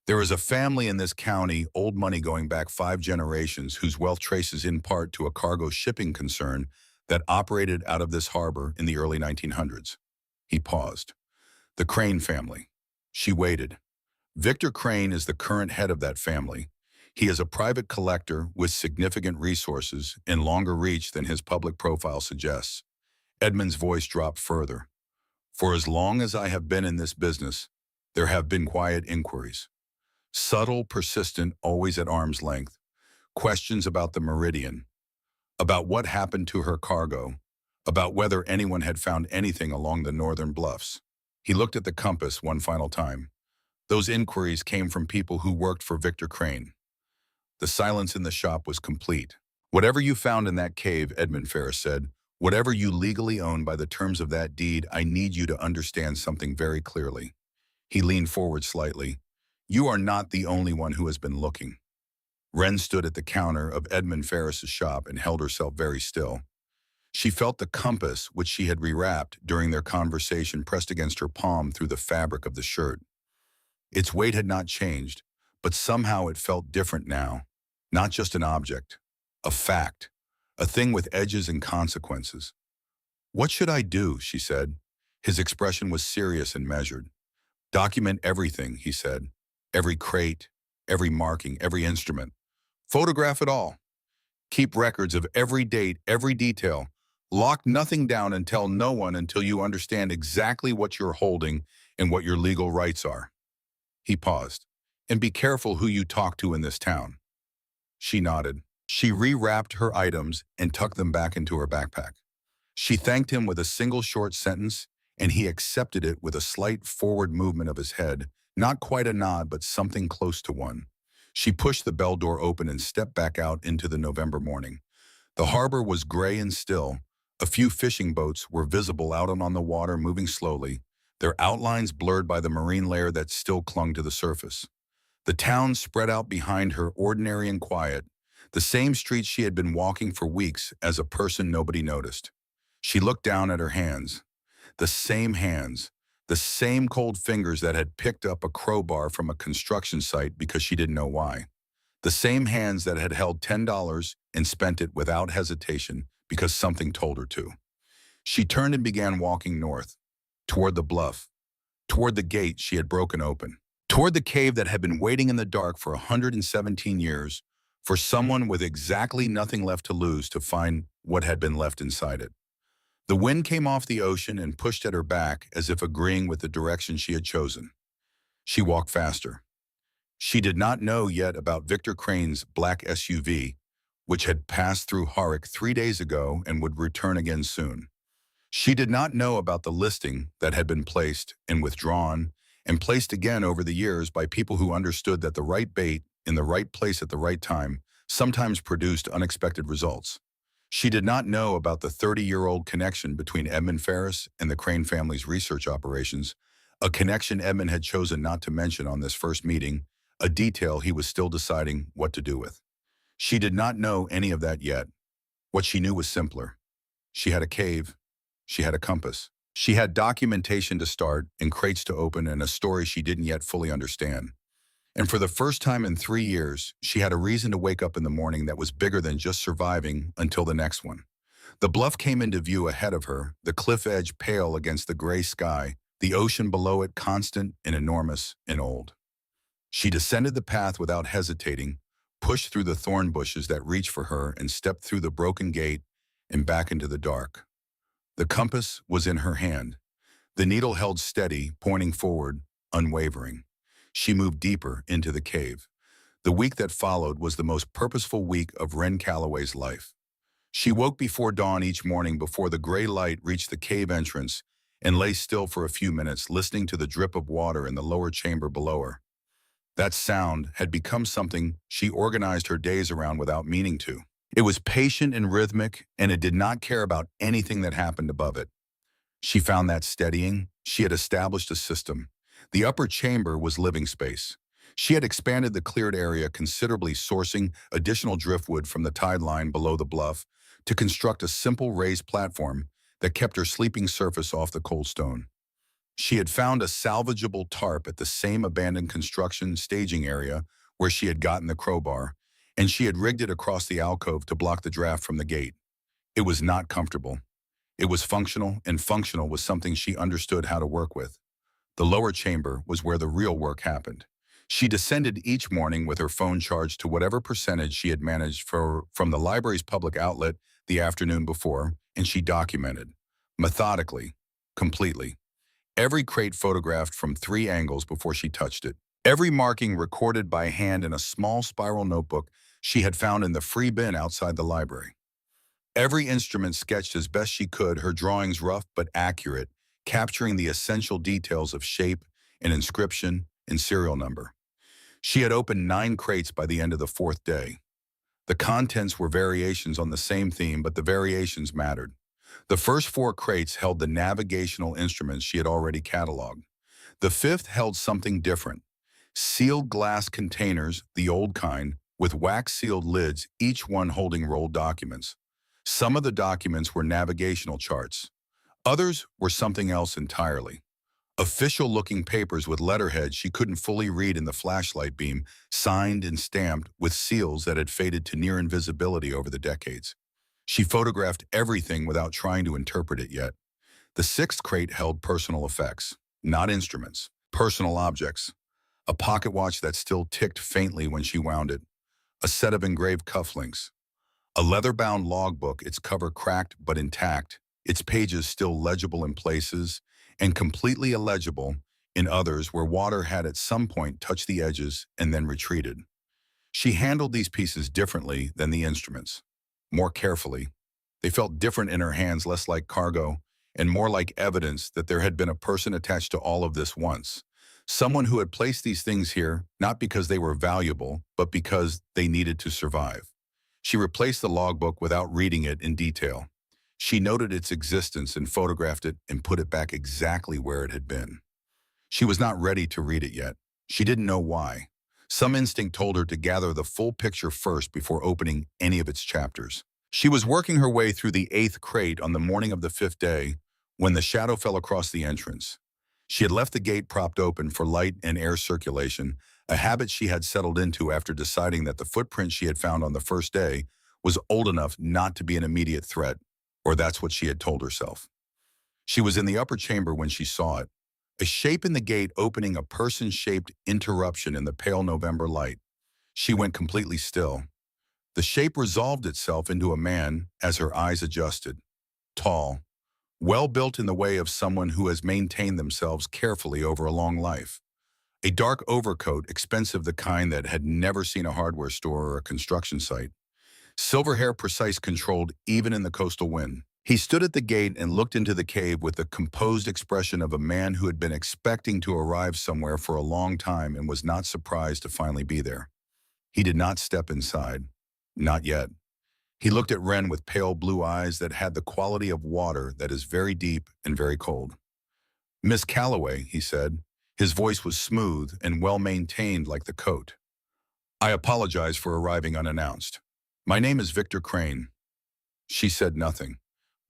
There is a family in this county, old money going back 5 generations, whose wealth traces in part to a cargo shipping concern that operated out of this harbor in the early 1900s. He paused. The Crane family. She waited. Victor Crane is the current head of that family. He is a private collector with significant resources and longer reach than his public profile suggests. Edmund's voice dropped further. For as long as I have been in this business, there have been quiet inquiries. Subtle, persistent, always at arm's length. Questions about the Meridian, about what happened to her cargo, about whether anyone had found anything along the northern bluffs. He looked at the compass one final time. Those inquiries came from people who worked for Victor Crane. The silence in the shop was complete. Whatever you found in that cave, Edmund Ferris said, whatever you legally own by the terms of that deed, I need you to understand something very clearly. He leaned forward slightly. You are not the only one who has been looking. Wren stood at the counter of Edmund Ferris's shop and held herself very still. She felt the compass, which she had rewrapped during their conversation, pressed against her palm through the fabric of the shirt. Its weight had not changed, but somehow it felt different now. Not just an object, a fact, a thing with edges and consequences. What should I do? She said. His expression was serious and measured. Document everything, he said. Every crate, every marking, every instrument. Photograph it all. Keep records of every date, every detail. Lock nothing down and tell no one until you understand exactly what you're holding and what your legal rights are. He paused. And be careful who you talk to in this town. She nodded. She rewrapped her items and tucked them back into her backpack. She thanked him with a single short sentence, and he accepted it with a slight forward movement of his head, not quite a nod, but something close to one. She pushed the bell door open and stepped back out into the November morning. The harbor was gray and still. A few fishing boats were visible out on the water, moving slowly, their outlines blurred by the marine layer that still clung to the surface. The town spread out behind her, ordinary and quiet, the same streets she had been walking for weeks as a person nobody noticed. She looked down at her hands, the same cold fingers that had picked up a crowbar from a construction site because she didn't know why. The same hands that had held $10 and spent it without hesitation because something told her to. She turned and began walking north, toward the bluff, toward the gate she had broken open, toward the cave that had been waiting in the dark for 117 years for someone with exactly nothing left to lose to find what had been left inside it. The wind came off the ocean and pushed at her back as if agreeing with the direction she had chosen. She walked faster. She did not know yet about Victor Crane's black SUV, which had passed through Horrick 3 days ago and would return again soon. She did not know about the listing that had been placed and withdrawn and placed again over the years by people who understood that the right bait in the right place at the right time sometimes produced unexpected results. She did not know about the 30-year-old connection between Edmund Ferris and the Crane family's research operations, a connection Edmund had chosen not to mention on this first meeting, a detail he was still deciding what to do with. She did not know any of that yet. What she knew was simpler. She had a cave. She had a compass. She had documentation to start and crates to open and a story she didn't yet fully understand. And for the first time in 3 years, she had a reason to wake up in the morning that was bigger than just surviving until the next one. The bluff came into view ahead of her, the cliff edge pale against the gray sky, the ocean below it constant and enormous and old. She descended the path without hesitating, pushed through the thorn bushes that reached for her and stepped through the broken gate and back into the dark. The compass was in her hand. The needle held steady, pointing forward, unwavering. She moved deeper into the cave. The week that followed was the most purposeful week of Wren Calloway's life. She woke before dawn each morning before the gray light reached the cave entrance and lay still for a few minutes, listening to the drip of water in the lower chamber below her. That sound had become something she organized her days around without meaning to. It was patient and rhythmic, and it did not care about anything that happened above it. She found that steadying. She had established a system. The upper chamber was living space. She had expanded the cleared area considerably, sourcing additional driftwood from the tide line below the bluff to construct a simple raised platform that kept her sleeping surface off the cold stone. She had found a salvageable tarp at the same abandoned construction staging area where she had gotten the crowbar, and she had rigged it across the alcove to block the draft from the gate. It was not comfortable. It was functional, and functional was something she understood how to work with. The lower chamber was where the real work happened. She descended each morning with her phone charged to whatever percentage she had managed from the library's public outlet the afternoon before, and she documented, methodically, completely. Every crate photographed from 3 angles before she touched it. Every marking recorded by hand in a small spiral notebook she had found in the free bin outside the library. Every instrument sketched as best she could, her drawings rough but accurate, capturing the essential details of shape and inscription and serial number. She had opened 9 crates by the end of the 4th day. The contents were variations on the same theme, but the variations mattered. The first 4 crates held the navigational instruments she had already cataloged. The 5th held something different. Sealed glass containers, the old kind, with wax-sealed lids, each one holding rolled documents. Some of the documents were navigational charts. Others were something else entirely. Official-looking papers with letterheads she couldn't fully read in the flashlight beam, signed and stamped with seals that had faded to near invisibility over the decades. She photographed everything without trying to interpret it yet. The 6th crate held personal effects, not instruments, personal objects. A pocket watch that still ticked faintly when she wound it. A set of engraved cufflinks. A leather-bound logbook, its cover cracked but intact, its pages still legible in places and completely illegible in others where water had at some point touched the edges and then retreated. She handled these pieces differently than the instruments, more carefully. They felt different in her hands, less like cargo and more like evidence that there had been a person attached to all of this once. Someone who had placed these things here, not because they were valuable, but because they needed to survive. She replaced the logbook without reading it in detail. She noted its existence and photographed it and put it back exactly where it had been. She was not ready to read it yet. She didn't know why. Some instinct told her to gather the full picture first before opening any of its chapters. She was working her way through the 8th crate on the morning of the 5th day when the shadow fell across the entrance. She had left the gate propped open for light and air circulation, a habit she had settled into after deciding that the footprint she had found on the first day was old enough not to be an immediate threat, or that's what she had told herself. She was in the upper chamber when she saw it, a shape in the gate opening a person-shaped interruption in the pale November light. She went completely still. The shape resolved itself into a man as her eyes adjusted. Tall, well-built in the way of someone who has maintained themselves carefully over a long life. A dark overcoat, expensive, the kind that had never seen a hardware store or a construction site. Silver hair, precise, controlled even in the coastal wind. He stood at the gate and looked into the cave with the composed expression of a man who had been expecting to arrive somewhere for a long time and was not surprised to finally be there. He did not step inside. Not yet. He looked at Wren with pale blue eyes that had the quality of water that is very deep and very cold. "Miss Calloway," he said. His voice was smooth and well-maintained like the coat. "I apologize for arriving unannounced. My name is Victor Crane." She said nothing.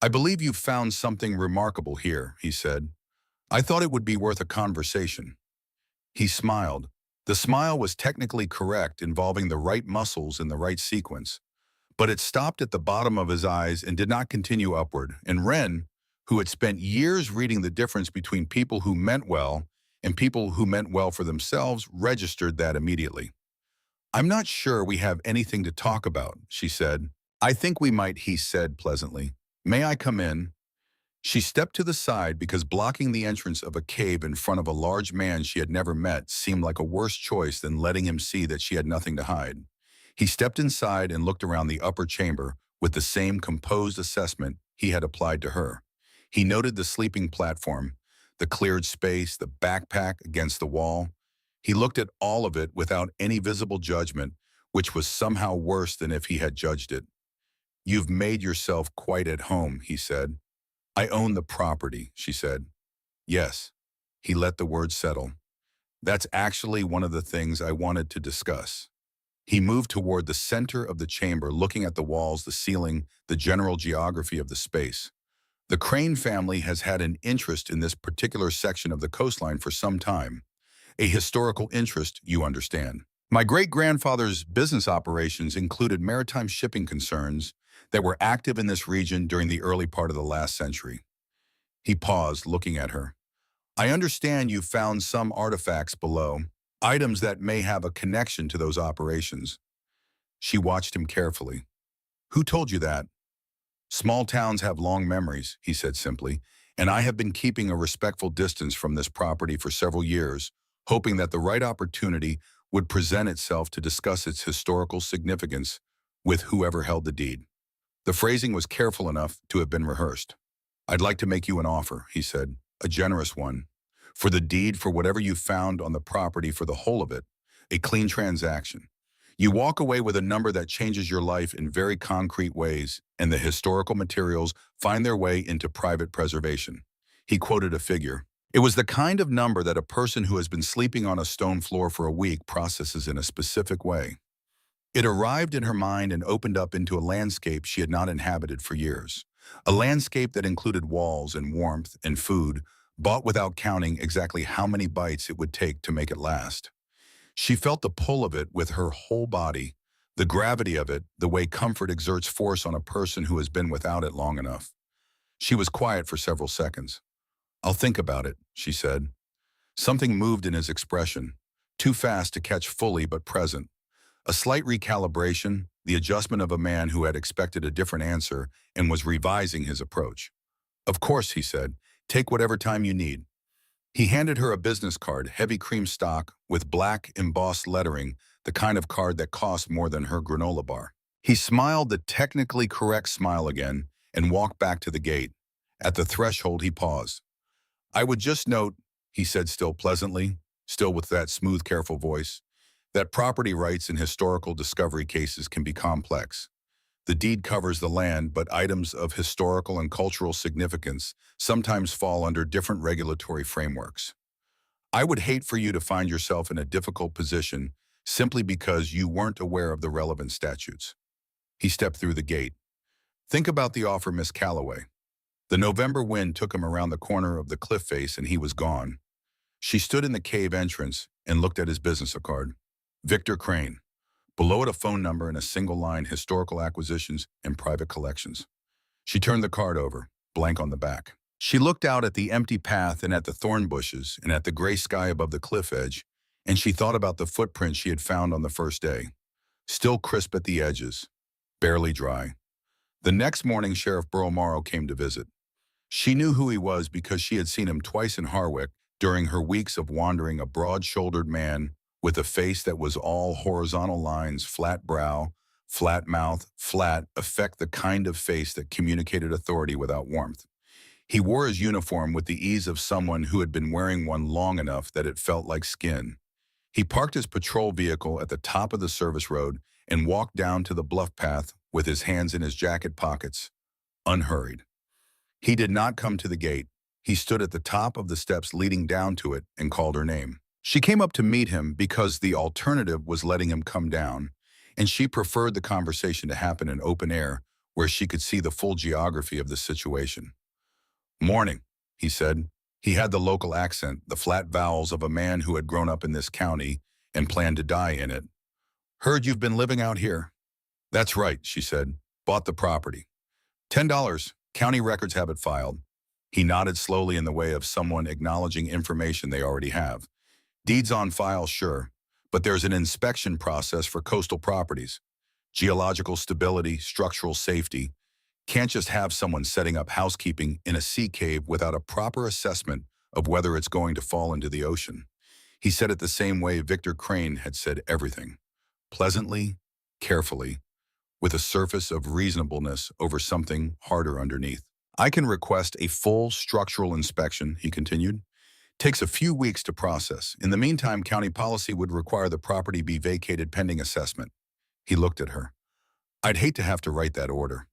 "I believe you found something remarkable here," he said. "I thought it would be worth a conversation." He smiled. The smile was technically correct, involving the right muscles in the right sequence. But it stopped at the bottom of his eyes and did not continue upward, and Wren, who had spent years reading the difference between people who meant well and people who meant well for themselves, registered that immediately. "I'm not sure we have anything to talk about," she said. "I think we might," he said pleasantly. "May I come in?" She stepped to the side because blocking the entrance of a cave in front of a large man she had never met seemed like a worse choice than letting him see that she had nothing to hide. He stepped inside and looked around the upper chamber with the same composed assessment he had applied to her. He noted the sleeping platform, the cleared space, the backpack against the wall. He looked at all of it without any visible judgment, which was somehow worse than if he had judged it. "You've made yourself quite at home," he said. "I own the property," she said. "Yes." He let the words settle. "That's actually one of the things I wanted to discuss." He moved toward the center of the chamber, looking at the walls, the ceiling, the general geography of the space. The Crane family has had an interest in this particular section of the coastline for some time. A historical interest, you understand. My great-grandfather's business operations included maritime shipping concerns that were active in this region during the early part of the last century. He paused, looking at her. "I understand you found some artifacts below, items that may have a connection to those operations." She watched him carefully. "Who told you that?" "Small towns have long memories," he said simply, "and I have been keeping a respectful distance from this property for several years, hoping that the right opportunity would present itself to discuss its historical significance with whoever held the deed." The phrasing was careful enough to have been rehearsed. "I'd like to make you an offer," he said, "a generous one. For the deed, for whatever you found on the property, for the whole of it, a clean transaction. You walk away with a number that changes your life in very concrete ways, and the historical materials find their way into private preservation." He quoted a figure. It was the kind of number that a person who has been sleeping on a stone floor for a week processes in a specific way. It arrived in her mind and opened up into a landscape she had not inhabited for years. A landscape that included walls and warmth and food, bought without counting exactly how many bites it would take to make it last. She felt the pull of it with her whole body, the gravity of it, the way comfort exerts force on a person who has been without it long enough. She was quiet for several seconds. "I'll think about it," she said. Something moved in his expression, too fast to catch fully but present. A slight recalibration, the adjustment of a man who had expected a different answer and was revising his approach. "Of course," he said, "take whatever time you need." He handed her a business card, heavy cream stock, with black embossed lettering, the kind of card that cost more than her granola bar. He smiled the technically correct smile again and walked back to the gate. At the threshold, he paused. "I would just note," he said still pleasantly, still with that smooth, careful voice, "that property rights in historical discovery cases can be complex. The deed covers the land, but items of historical and cultural significance sometimes fall under different regulatory frameworks. I would hate for you to find yourself in a difficult position simply because you weren't aware of the relevant statutes." He stepped through the gate. "Think about the offer, Miss Calloway." The November wind took him around the corner of the cliff face and he was gone. She stood in the cave entrance and looked at his business card. Victor Crane. Below it, a phone number and a single line, historical acquisitions and private collections. She turned the card over, blank on the back. She looked out at the empty path and at the thorn bushes and at the gray sky above the cliff edge, and she thought about the footprints she had found on the first day. Still crisp at the edges, barely dry. The next morning, Sheriff Burrow Morrow came to visit. She knew who he was because she had seen him twice in Harwick during her weeks of wandering, a broad-shouldered man with a face that was all horizontal lines, flat brow, flat mouth, flat, effect the kind of face that communicated authority without warmth. He wore his uniform with the ease of someone who had been wearing one long enough that it felt like skin. He parked his patrol vehicle at the top of the service road and walked down to the bluff path with his hands in his jacket pockets, unhurried. He did not come to the gate. He stood at the top of the steps leading down to it and called her name. She came up to meet him because the alternative was letting him come down, and she preferred the conversation to happen in open air where she could see the full geography of the situation. "Morning," he said. He had the local accent, the flat vowels of a man who had grown up in this county and planned to die in it. "Heard you've been living out here." "That's right," she said. "Bought the property. $10. County records have it filed." He nodded slowly in the way of someone acknowledging information they already have. "Deeds on file, sure, but there's an inspection process for coastal properties. Geological stability, structural safety. Can't just have someone setting up housekeeping in a sea cave without a proper assessment of whether it's going to fall into the ocean." He said it the same way Victor Crane had said everything. Pleasantly, carefully, with a surface of reasonableness over something harder underneath. "I can request a full structural inspection," he continued. Takes a few weeks to process. In the meantime, county policy would require the property be vacated pending assessment. He looked at her. I'd hate to have to write that order.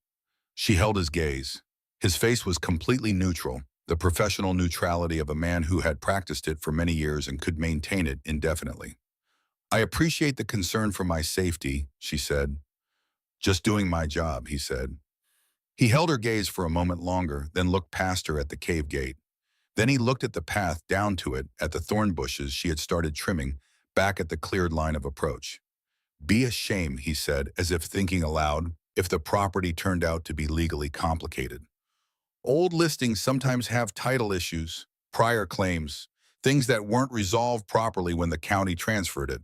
She held his gaze. His face was completely neutral, the professional neutrality of a man who had practiced it for many years and could maintain it indefinitely. I appreciate the concern for my safety, she said. Just doing my job, he said. He held her gaze for a moment longer, then looked past her at the cave gate. Then he looked at the path down to it, at the thorn bushes she had started trimming, back at the cleared line of approach. Be a shame, he said, as if thinking aloud, if the property turned out to be legally complicated. Old listings sometimes have title issues, prior claims, things that weren't resolved properly when the county transferred it.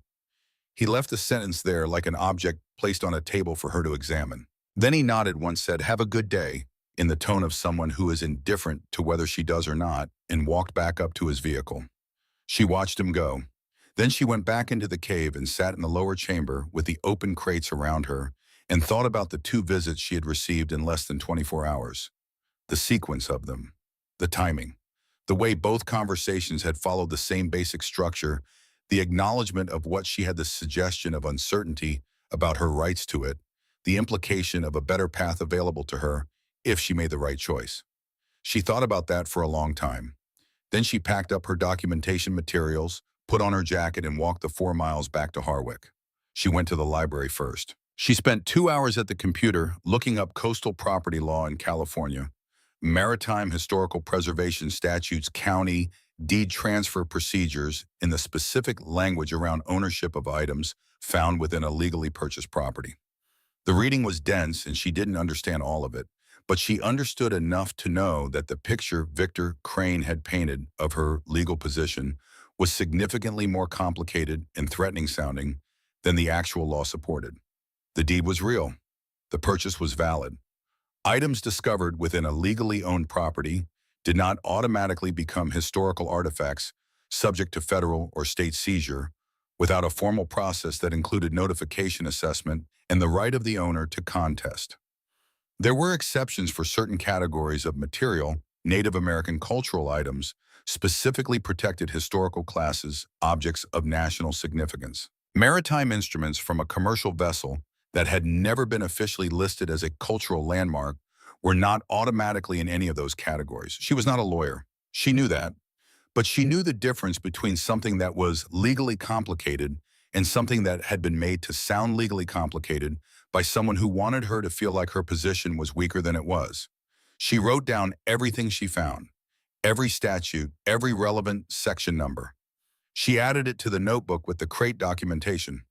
He left the sentence there like an object placed on a table for her to examine. Then he nodded once, said, "Have a good day," in the tone of someone who is indifferent to whether she does or not, and walked back up to his vehicle. She watched him go. Then she went back into the cave and sat in the lower chamber with the open crates around her and thought about the 2 visits she had received in less than 24 hours. The sequence of them, the timing, the way both conversations had followed the same basic structure, the acknowledgement of what she had, the suggestion of uncertainty about her rights to it, the implication of a better path available to her if she made the right choice. She thought about that for a long time. Then she packed up her documentation materials, put on her jacket, and walked the 4 miles back to Harwick. She went to the library first. She spent 2 hours at the computer looking up coastal property law in California, maritime historical preservation statutes, county deed transfer procedures in the specific language around ownership of items found within a legally purchased property. The reading was dense and she didn't understand all of it, but she understood enough to know that the picture Victor Crane had painted of her legal position was significantly more complicated and threatening sounding than the actual law supported. The deed was real. The purchase was valid. Items discovered within a legally owned property did not automatically become historical artifacts subject to federal or state seizure without a formal process that included notification, assessment, and the right of the owner to contest. There were exceptions for certain categories of material, Native American cultural items, specifically protected historical classes, objects of national significance. Maritime instruments from a commercial vessel that had never been officially listed as a cultural landmark were not automatically in any of those categories. She was not a lawyer. She knew that. But she knew the difference between something that was legally complicated and something that had been made to sound legally complicated by someone who wanted her to feel like her position was weaker than it was. She wrote down everything she found, every statute, every relevant section number. She added it to the notebook with the crate documentation.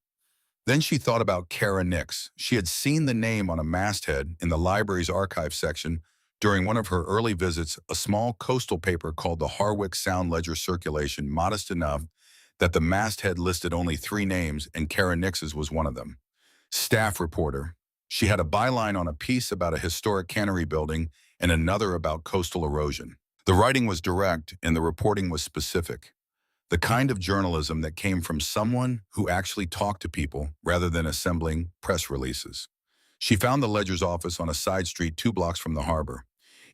Then she thought about Kara Nix. She had seen the name on a masthead in the library's archive section during one of her early visits, a small coastal paper called the Harwick Sound Ledger Circulation, modest enough that the masthead listed only 3 names and Kara Nix's was one of them. Staff reporter. She had a byline on a piece about a historic cannery building and another about coastal erosion. The writing was direct and the reporting was specific. The kind of journalism that came from someone who actually talked to people rather than assembling press releases. She found the Ledger's office on a side street 2 blocks from the harbor.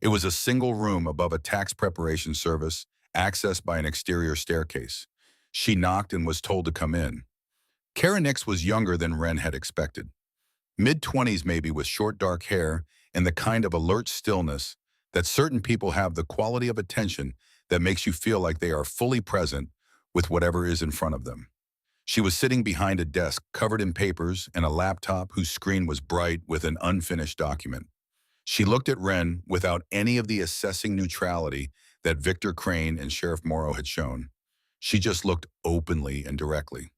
It was a single room above a tax preparation service, accessed by an exterior staircase. She knocked and was told to come in. Kara Nix was younger than Wren had expected. Mid-20s maybe, with short dark hair and the kind of alert stillness that certain people have, the quality of attention that makes you feel like they are fully present with whatever is in front of them. She was sitting behind a desk covered in papers and a laptop whose screen was bright with an unfinished document. She looked at Wren without any of the assessing neutrality that Victor Crane and Sheriff Morrow had shown. She just looked openly and directly.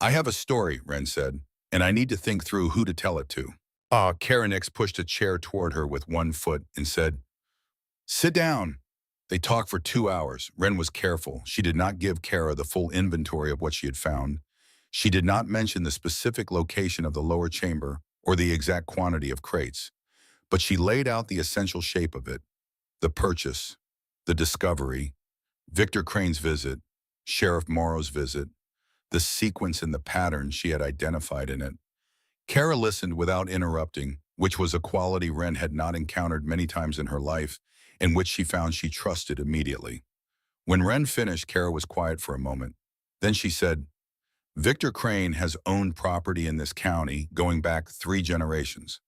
"I have a story," Wren said, "and I need to think through who to tell it to." Kara Nix pushed a chair toward her with one foot and said, "Sit down." They talked for 2 hours. Wren was careful. She did not give Kara the full inventory of what she had found. She did not mention the specific location of the lower chamber or the exact quantity of crates. But she laid out the essential shape of it: the purchase, the discovery, Victor Crane's visit, Sheriff Morrow's visit, the sequence and the pattern she had identified in it. Kara listened without interrupting, which was a quality Wren had not encountered many times in her life, and which she found she trusted immediately. When Wren finished, Kara was quiet for a moment. Then she said, Victor Crane has owned property in this county going back 3 generations.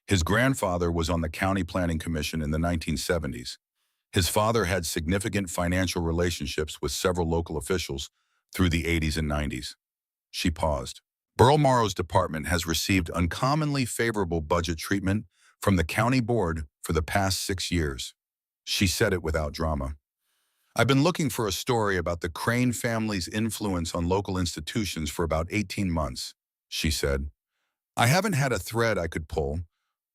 His grandfather was on the County Planning Commission in the 1970s. His father had significant financial relationships with several local officials through the 80s and 90s. She paused. Burl Morrow's department has received uncommonly favorable budget treatment from the county board for the past 6 years. She said it without drama. I've been looking for a story about the Crane family's influence on local institutions for about 18 months, she said. I haven't had a thread I could pull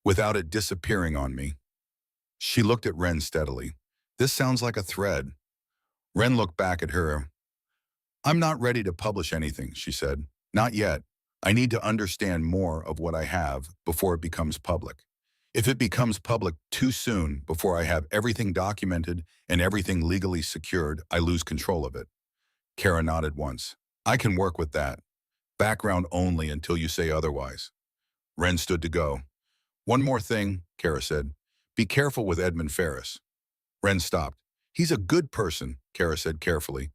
without it disappearing on me. She looked at Wren steadily. This sounds like a thread. Wren looked back at her. I'm not ready to publish anything, she said. Not yet. I need to understand more of what I have before it becomes public. If it becomes public too soon, before I have everything documented and everything legally secured, I lose control of it. Kara nodded once. I can work with that. Background only until you say otherwise. Wren stood to go. One more thing, Kara said. Be careful with Edmund Ferris. Wren stopped. He's a good person, Kara said carefully.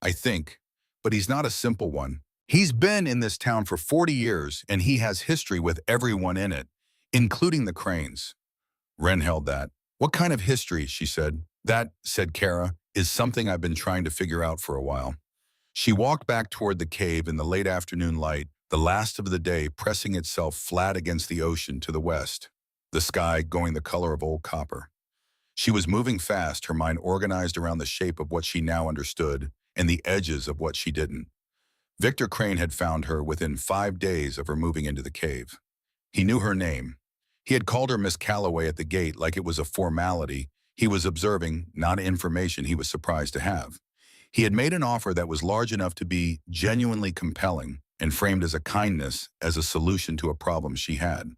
I think, but he's not a simple one. He's been in this town for 40 years, and he has history with everyone in it, including the Cranes. Wren held that. What kind of history, she said. That, said Kara, is something I've been trying to figure out for a while. She walked back toward the cave in the late afternoon light, the last of the day pressing itself flat against the ocean to the west, the sky going the color of old copper. She was moving fast, her mind organized around the shape of what she now understood and the edges of what she didn't. Victor Crane had found her within 5 days of her moving into the cave. He knew her name. He had called her Miss Calloway at the gate like it was a formality. He was observing, not information he was surprised to have. He had made an offer that was large enough to be genuinely compelling and framed as a kindness, as a solution to a problem she had.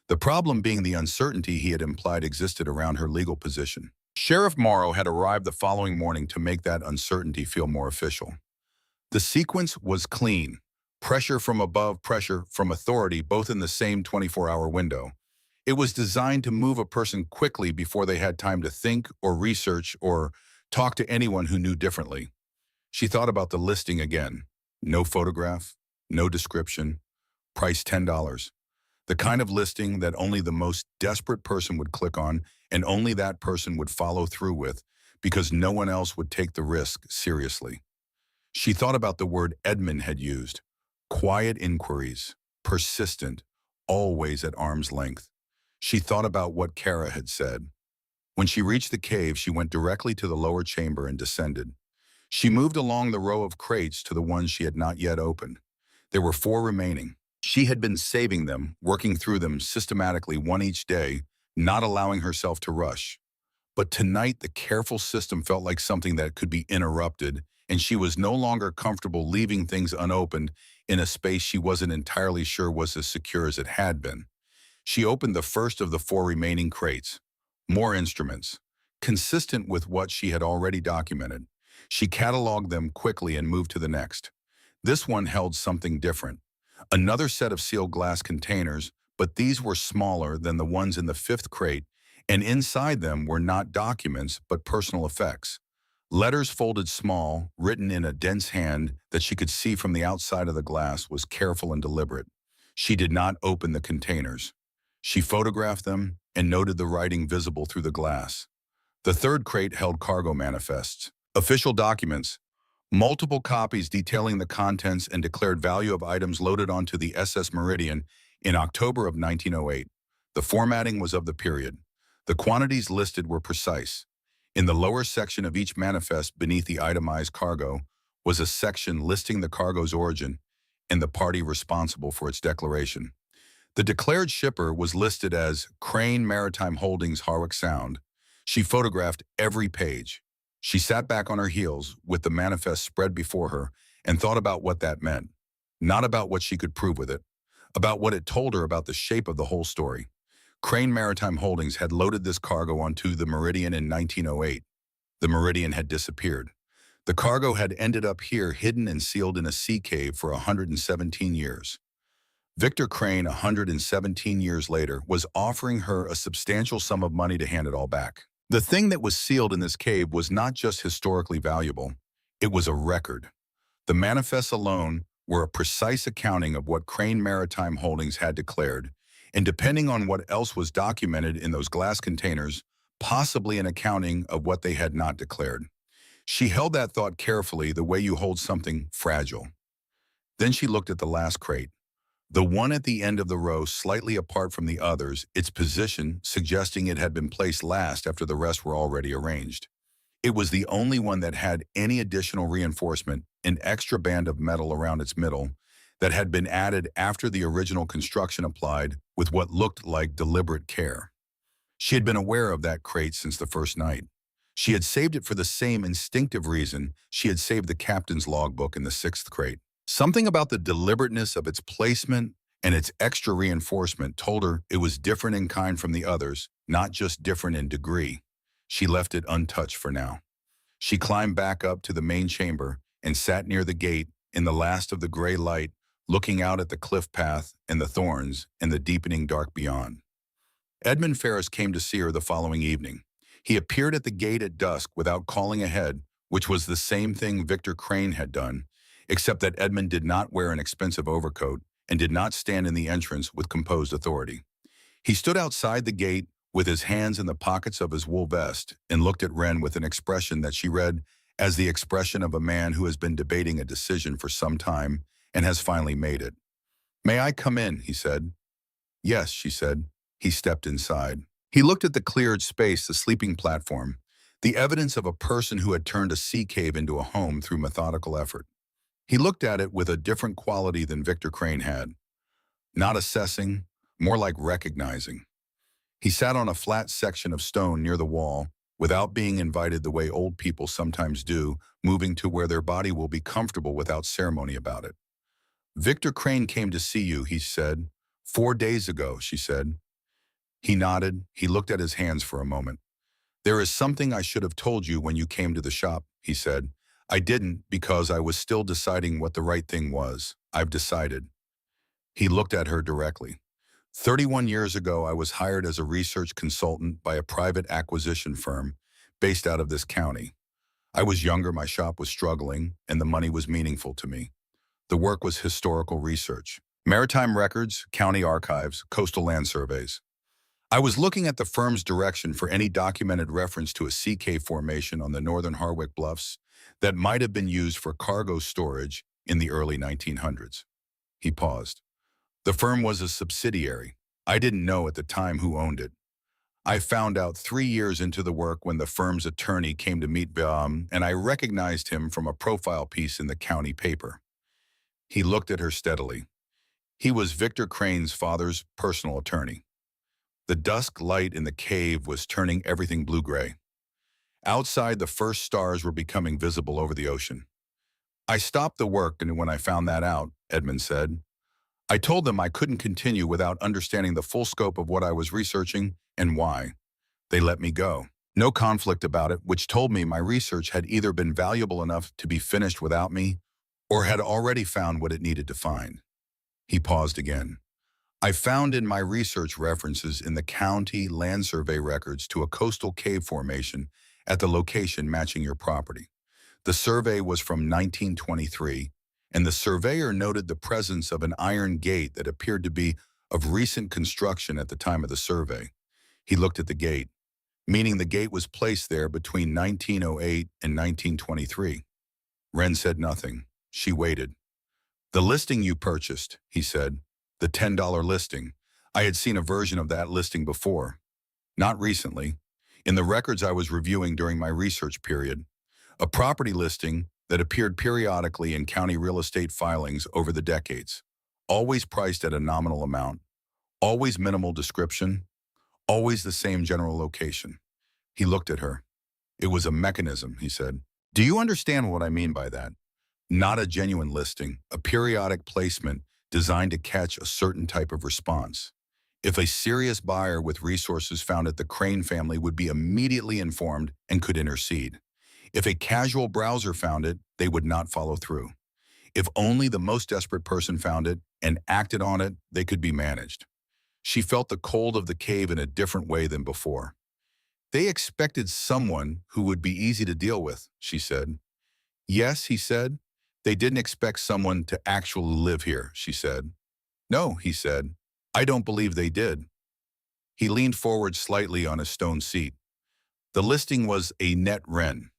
The problem being the uncertainty he had implied existed around her legal position. Sheriff Morrow had arrived the following morning to make that uncertainty feel more official. The sequence was clean. Pressure from above, pressure from authority, both in the same 24-hour window. It was designed to move a person quickly before they had time to think or research or talk to anyone who knew differently. She thought about the listing again. No photograph, no description, price $10. The kind of listing that only the most desperate person would click on and only that person would follow through with because no one else would take the risk seriously. She thought about the word Edmund had used. Quiet inquiries, persistent, always at arm's length. She thought about what Kara had said. When she reached the cave, she went directly to the lower chamber and descended. She moved along the row of crates to the ones she had not yet opened. There were 4 remaining. She had been saving them, working through them systematically, one each day, not allowing herself to rush. But tonight, the careful system felt like something that could be interrupted, and she was no longer comfortable leaving things unopened in a space she wasn't entirely sure was as secure as it had been. She opened the first of the 4 remaining crates. More instruments. Consistent with what she had already documented. She cataloged them quickly and moved to the next. This one held something different. Another set of sealed glass containers, but these were smaller than the ones in the 5th crate, and inside them were not documents but personal effects. Letters folded small, written in a dense hand that she could see from the outside of the glass, was careful and deliberate. She did not open the containers. She photographed them and noted the writing visible through the glass. The 3rd crate held cargo manifests, official documents, multiple copies detailing the contents and declared value of items loaded onto the SS Meridian in October of 1908. The formatting was of the period. The quantities listed were precise. In the lower section of each manifest beneath the itemized cargo was a section listing the cargo's origin and the party responsible for its declaration. The declared shipper was listed as Crane Maritime Holdings, Harwick Sound. She photographed every page. She sat back on her heels with the manifest spread before her and thought about what that meant. Not about what she could prove with it, about what it told her about the shape of the whole story. Crane Maritime Holdings had loaded this cargo onto the Meridian in 1908. The Meridian had disappeared. The cargo had ended up here, hidden and sealed in a sea cave for 117 years. Victor Crane, 117 years later, was offering her a substantial sum of money to hand it all back. The thing that was sealed in this cave was not just historically valuable, it was a record. The manifests alone were a precise accounting of what Crane Maritime Holdings had declared, and depending on what else was documented in those glass containers, possibly an accounting of what they had not declared. She held that thought carefully, the way you hold something fragile. Then she looked at the last crate, the one at the end of the row slightly apart from the others, its position suggesting it had been placed last after the rest were already arranged. It was the only one that had any additional reinforcement, an extra band of metal around its middle, that had been added after the original construction applied with what looked like deliberate care. She had been aware of that crate since the first night. She had saved it for the same instinctive reason she had saved the captain's logbook in the sixth crate. Something about the deliberateness of its placement and its extra reinforcement told her it was different in kind from the others, not just different in degree. She left it untouched for now. She climbed back up to the main chamber and sat near the gate in the last of the gray light, looking out at the cliff path and the thorns and the deepening dark beyond. Edmund Ferris came to see her the following evening. He appeared at the gate at dusk without calling ahead, which was the same thing Victor Crane had done, except that Edmund did not wear an expensive overcoat and did not stand in the entrance with composed authority. He stood outside the gate with his hands in the pockets of his wool vest and looked at Wren with an expression that she read as the expression of a man who has been debating a decision for some time and has finally made it. "May I come in?" he said. "Yes," she said. He stepped inside. He looked at the cleared space, the sleeping platform, the evidence of a person who had turned a sea cave into a home through methodical effort. He looked at it with a different quality than Victor Crane had. Not assessing, more like recognizing. He sat on a flat section of stone near the wall, without being invited the way old people sometimes do, moving to where their body will be comfortable without ceremony about it. "Victor Crane came to see you," he said. "4 days ago," she said. He nodded. He looked at his hands for a moment. "There is something I should have told you when you came to the shop," he said. "I didn't because I was still deciding what the right thing was. I've decided." He looked at her directly. 31 years ago, I was hired as a research consultant by a private acquisition firm based out of this county. I was younger, my shop was struggling, and the money was meaningful to me. The work was historical research. Maritime records, county archives, coastal land surveys. I was looking at the firm's direction for any documented reference to a sea cave formation on the northern Harwick Bluffs that might have been used for cargo storage in the early 1900s. He paused. The firm was a subsidiary. I didn't know at the time who owned it. I found out 3 years into the work when the firm's attorney came to meet Baum, and I recognized him from a profile piece in the county paper. He looked at her steadily. He was Victor Crane's father's personal attorney. The dusk light in the cave was turning everything blue-gray. Outside, the first stars were becoming visible over the ocean. "I stopped the work, and when I found that out," Edmund said, "I told them I couldn't continue without understanding the full scope of what I was researching and why. They let me go. No conflict about it, which told me my research had either been valuable enough to be finished without me or had already found what it needed to find." He paused again. "I found in my research references in the county land survey records to a coastal cave formation at the location matching your property. The survey was from 1923, and the surveyor noted the presence of an iron gate that appeared to be of recent construction at the time of the survey." He looked at the gate, meaning the gate was placed there between 1908 and 1923. Wren said nothing. She waited. "The listing you purchased," he said. "The $10 listing. I had seen a version of that listing before. Not recently. In the records I was reviewing during my research period. A property listing that appeared periodically in county real estate filings over the decades. Always priced at a nominal amount. Always minimal description. Always the same general location." He looked at her. "It was a mechanism," he said. "Do you understand what I mean by that? Not a genuine listing, a periodic placement designed to catch a certain type of response. If a serious buyer with resources found it, the Crane family would be immediately informed and could intercede. If a casual browser found it, they would not follow through. If only the most desperate person found it and acted on it, they could be managed." She felt the cold of the cave in a different way than before. They expected someone who would be easy to deal with, she said. Yes, he said. They didn't expect someone to actually live here, she said. No, he said. I don't believe they did. He leaned forward slightly on his stone seat. The listing was a net wren.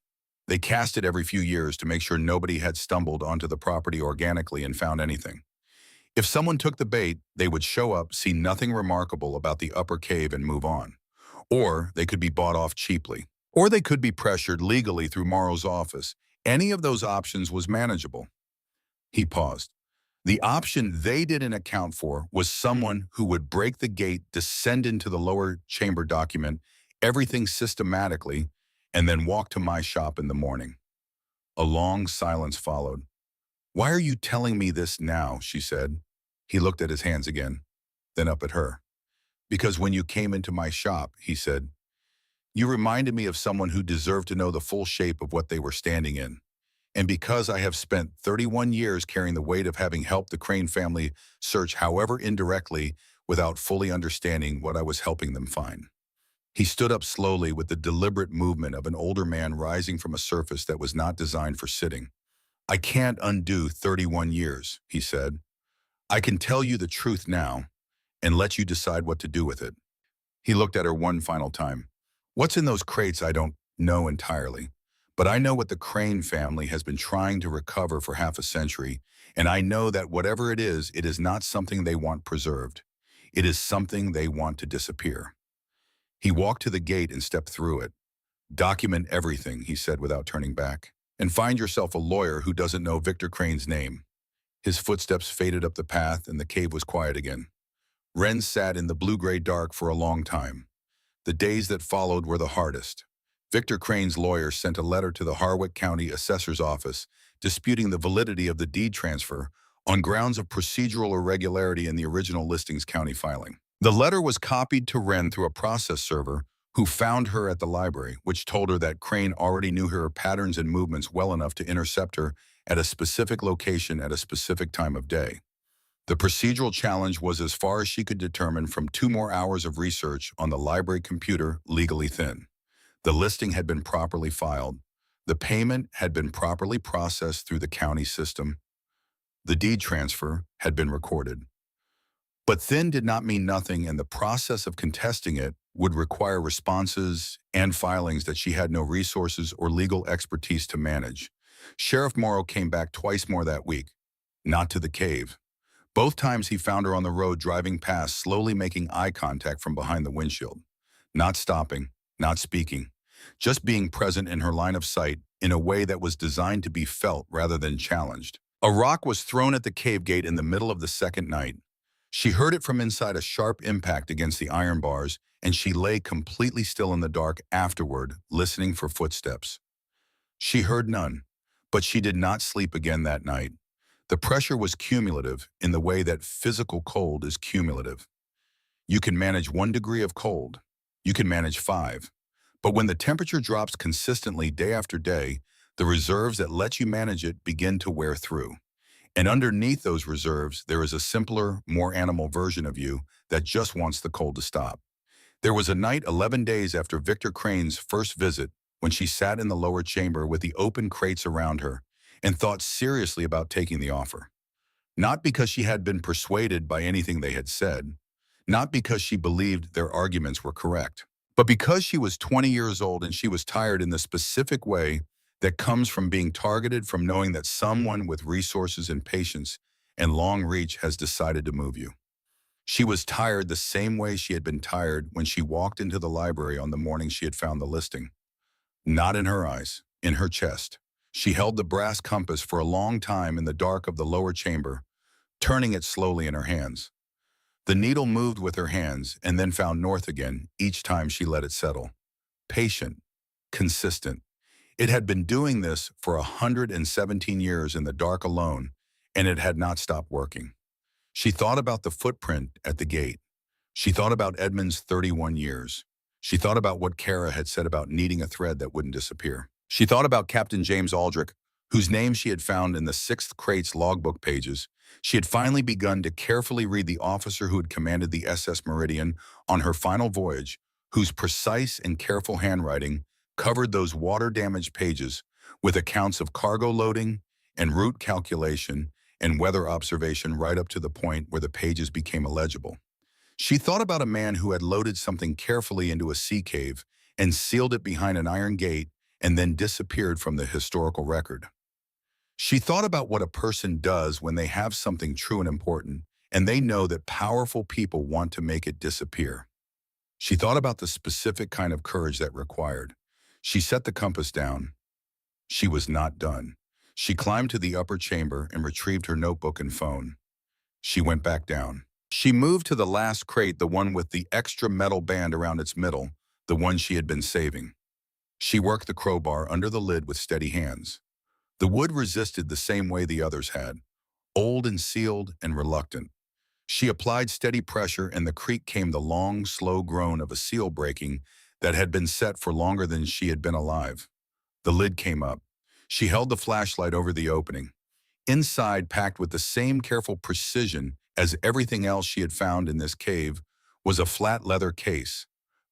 They cast it every few years to make sure nobody had stumbled onto the property organically and found anything. If someone took the bait, they would show up, see nothing remarkable about the upper cave and move on. Or they could be bought off cheaply. Or they could be pressured legally through Morrow's office. Any of those options was manageable. He paused. The option they didn't account for was someone who would break the gate, descend into the lower chamber, document everything systematically, and then walk to my shop in the morning. A long silence followed. Why are you telling me this now? She said. He looked at his hands again, then up at her. Because when you came into my shop, he said, you reminded me of someone who deserved to know the full shape of what they were standing in. And because I have spent 31 years carrying the weight of having helped the Crane family search, however indirectly, without fully understanding what I was helping them find. He stood up slowly with the deliberate movement of an older man rising from a surface that was not designed for sitting. I can't undo 31 years, he said. I can tell you the truth now and let you decide what to do with it. He looked at her one final time. What's in those crates I don't know entirely, but I know what the Crane family has been trying to recover for half a century, and I know that whatever it is not something they want preserved. It is something they want to disappear. He walked to the gate and stepped through it. Document everything, he said without turning back, and find yourself a lawyer who doesn't know Victor Crane's name. His footsteps faded up the path and the cave was quiet again. Wren sat in the blue-gray dark for a long time. The days that followed were the hardest. Victor Crane's lawyer sent a letter to the Harwick County Assessor's Office disputing the validity of the deed transfer on grounds of procedural irregularity in the original listings county filing. The letter was copied to Wren through a process server who found her at the library, which told her that Crane already knew her patterns and movements well enough to intercept her at a specific location at a specific time of day. The procedural challenge was as far as she could determine from 2 more hours of research on the library computer, legally thin. The listing had been properly filed. The payment had been properly processed through the county system. The deed transfer had been recorded. But thin did not mean nothing, and the process of contesting it would require responses and filings that she had no resources or legal expertise to manage. Sheriff Morrow came back twice more that week, not to the cave. Both times he found her on the road driving past, slowly making eye contact from behind the windshield. Not stopping, not speaking, just being present in her line of sight in a way that was designed to be felt rather than challenged. A rock was thrown at the cave gate in the middle of the second night. She heard it from inside, a sharp impact against the iron bars, and she lay completely still in the dark afterward, listening for footsteps. She heard none, but she did not sleep again that night. The pressure was cumulative in the way that physical cold is cumulative. You can manage 1 degree of cold. You can manage 5. But when the temperature drops consistently day after day, the reserves that let you manage it begin to wear through. And underneath those reserves, there is a simpler, more animal version of you that just wants the cold to stop. There was a night 11 days after Victor Crane's first visit when she sat in the lower chamber with the open crates around her and thought seriously about taking the offer. Not because she had been persuaded by anything they had said, not because she believed their arguments were correct, but because she was 20 years old and she was tired in the specific way that comes from being targeted, from knowing that someone with resources and patience and long reach has decided to move you. She was tired the same way she had been tired when she walked into the library on the morning she had found the listing. Not in her eyes, in her chest. She held the brass compass for a long time in the dark of the lower chamber, turning it slowly in her hands. The needle moved with her hands and then found north again each time she let it settle. Patient, consistent. It had been doing this for 117 years in the dark alone, and it had not stopped working. She thought about the footprint at the gate. She thought about Edmund's 31 years. She thought about what Kara had said about needing a thread that wouldn't disappear. She thought about Captain James Aldrich, whose name she had found in the 6th crate's logbook pages. She had finally begun to carefully read the officer who had commanded the SS Meridian on her final voyage, whose precise and careful handwriting covered those water-damaged pages with accounts of cargo loading and route calculation and weather observation right up to the point where the pages became illegible. She thought about a man who had loaded something carefully into a sea cave and sealed it behind an iron gate and then disappeared from the historical record. She thought about what a person does when they have something true and important, and they know that powerful people want to make it disappear. She thought about the specific kind of courage that required. She set the compass down. She was not done. She climbed to the upper chamber and retrieved her notebook and phone. She went back down. She moved to the last crate, the one with the extra metal band around its middle, the one she had been saving. She worked the crowbar under the lid with steady hands. The wood resisted the same way the others had, old and sealed and reluctant. She applied steady pressure, and the creak came, the long, slow groan of a seal breaking that had been set for longer than she had been alive. The lid came up. She held the flashlight over the opening. Inside, packed with the same careful precision as everything else she had found in this cave, was a flat leather case,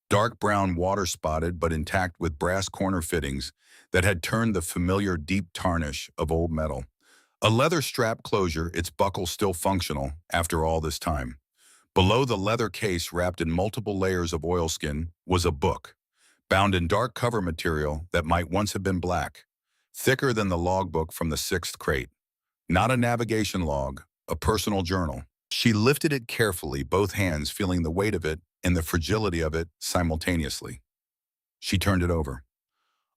dark brown, water-spotted but intact with brass corner fittings that had turned the familiar deep tarnish of old metal. A leather strap closure, its buckle still functional after all this time. Below the leather case, wrapped in multiple layers of oilskin, was a book, bound in dark cover material that might once have been black, thicker than the logbook from the sixth crate. Not a navigation log, a personal journal. She lifted it carefully, both hands feeling the weight of it and the fragility of it simultaneously. She turned it over.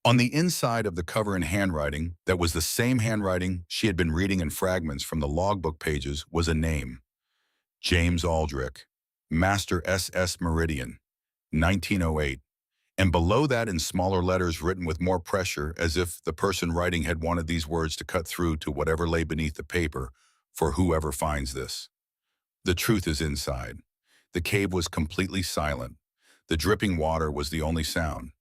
On the inside of the cover, in handwriting that was the same handwriting she had been reading in fragments from the logbook pages, was a name. James Aldrich, Master SS Meridian, 1908. And below that, in smaller letters written with more pressure, as if the person writing had wanted these words to cut through to whatever lay beneath the paper, for whoever finds this. The truth is inside. The cave was completely silent. The dripping water was the only sound.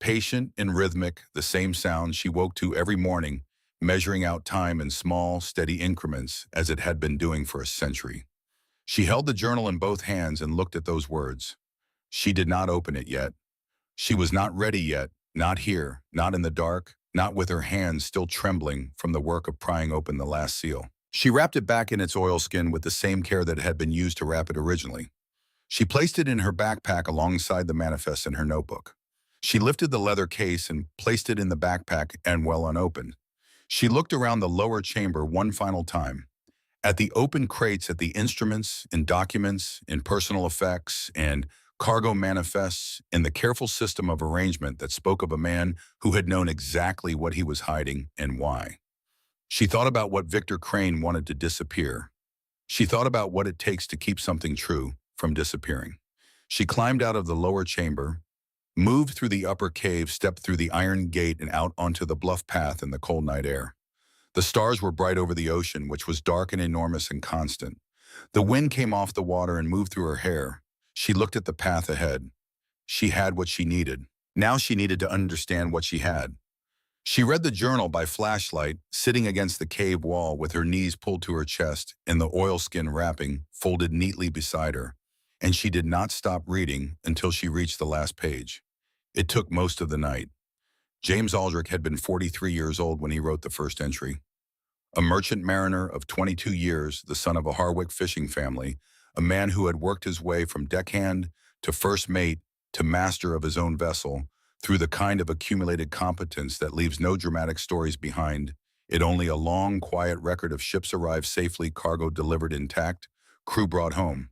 Patient and rhythmic, the same sound she woke to every morning, measuring out time in small, steady increments as it had been doing for a century. She held the journal in both hands and looked at those words. She did not open it yet. She was not ready yet, not here, not in the dark, not with her hands still trembling from the work of prying open the last seal. She wrapped it back in its oilskin with the same care that had been used to wrap it originally. She placed it in her backpack alongside the manifest in her notebook. She lifted the leather case and placed it in the backpack and well unopened. She looked around the lower chamber one final time, at the open crates, at the instruments and documents and personal effects and cargo manifests, and the careful system of arrangement that spoke of a man who had known exactly what he was hiding and why. She thought about what Victor Crane wanted to disappear. She thought about what it takes to keep something true from disappearing. She climbed out of the lower chamber, moved through the upper cave, stepped through the iron gate and out onto the bluff path in the cold night air. The stars were bright over the ocean, which was dark and enormous and constant. The wind came off the water and moved through her hair. She looked at the path ahead. She had what she needed. Now she needed to understand what she had. She read the journal by flashlight, sitting against the cave wall with her knees pulled to her chest and the oilskin wrapping folded neatly beside her. And she did not stop reading until she reached the last page. It took most of the night. James Aldrich had been 43 years old when he wrote the first entry. A merchant mariner of 22 years, the son of a Harwick fishing family, a man who had worked his way from deckhand to first mate to master of his own vessel through the kind of accumulated competence that leaves no dramatic stories behind it, only a long, quiet record of ships arrived safely, cargo delivered intact, crew brought home.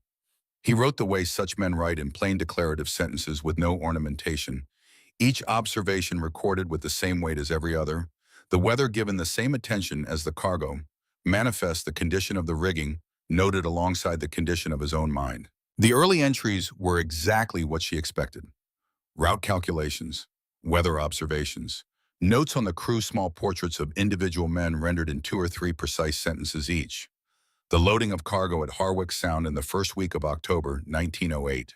He wrote the way such men write, in plain declarative sentences with no ornamentation, each observation recorded with the same weight as every other, the weather given the same attention as the cargo, manifest the condition of the rigging, noted alongside the condition of his own mind. The early entries were exactly what she expected. Route calculations, weather observations, notes on the crew, small portraits of individual men rendered in 2 or 3 precise sentences each. The loading of cargo at Harwick Sound in the first week of October 1908.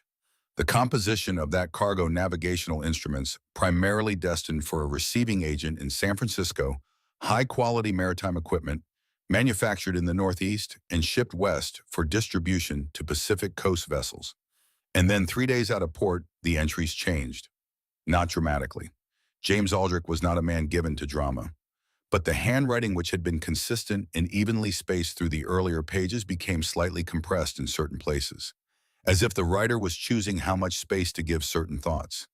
The composition of that cargo, navigational instruments primarily destined for a receiving agent in San Francisco, high-quality maritime equipment, manufactured in the Northeast and shipped west for distribution to Pacific Coast vessels. And then 3 days out of port, the entries changed. Not dramatically. James Aldrich was not a man given to drama. But the handwriting, which had been consistent and evenly spaced through the earlier pages, became slightly compressed in certain places, as if the writer was choosing how much space to give certain thoughts.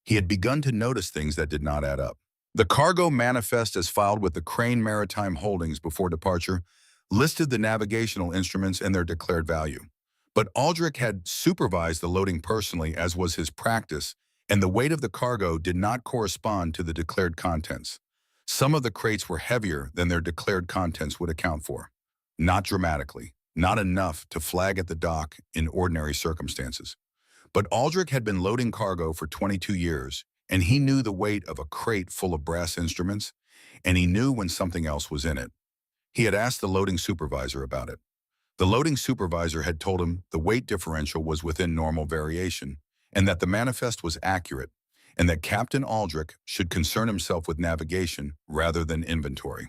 He had begun to notice things that did not add up. The cargo manifest, as filed with the Crane Maritime Holdings before departure, listed the navigational instruments and their declared value. But Aldrich had supervised the loading personally, as was his practice, and the weight of the cargo did not correspond to the declared contents. Some of the crates were heavier than their declared contents would account for. Not dramatically, not enough to flag at the dock in ordinary circumstances. But Aldrich had been loading cargo for 22 years, and he knew the weight of a crate full of brass instruments, and he knew when something else was in it. He had asked the loading supervisor about it. The loading supervisor had told him the weight differential was within normal variation, and that the manifest was accurate, and that Captain Aldrich should concern himself with navigation rather than inventory.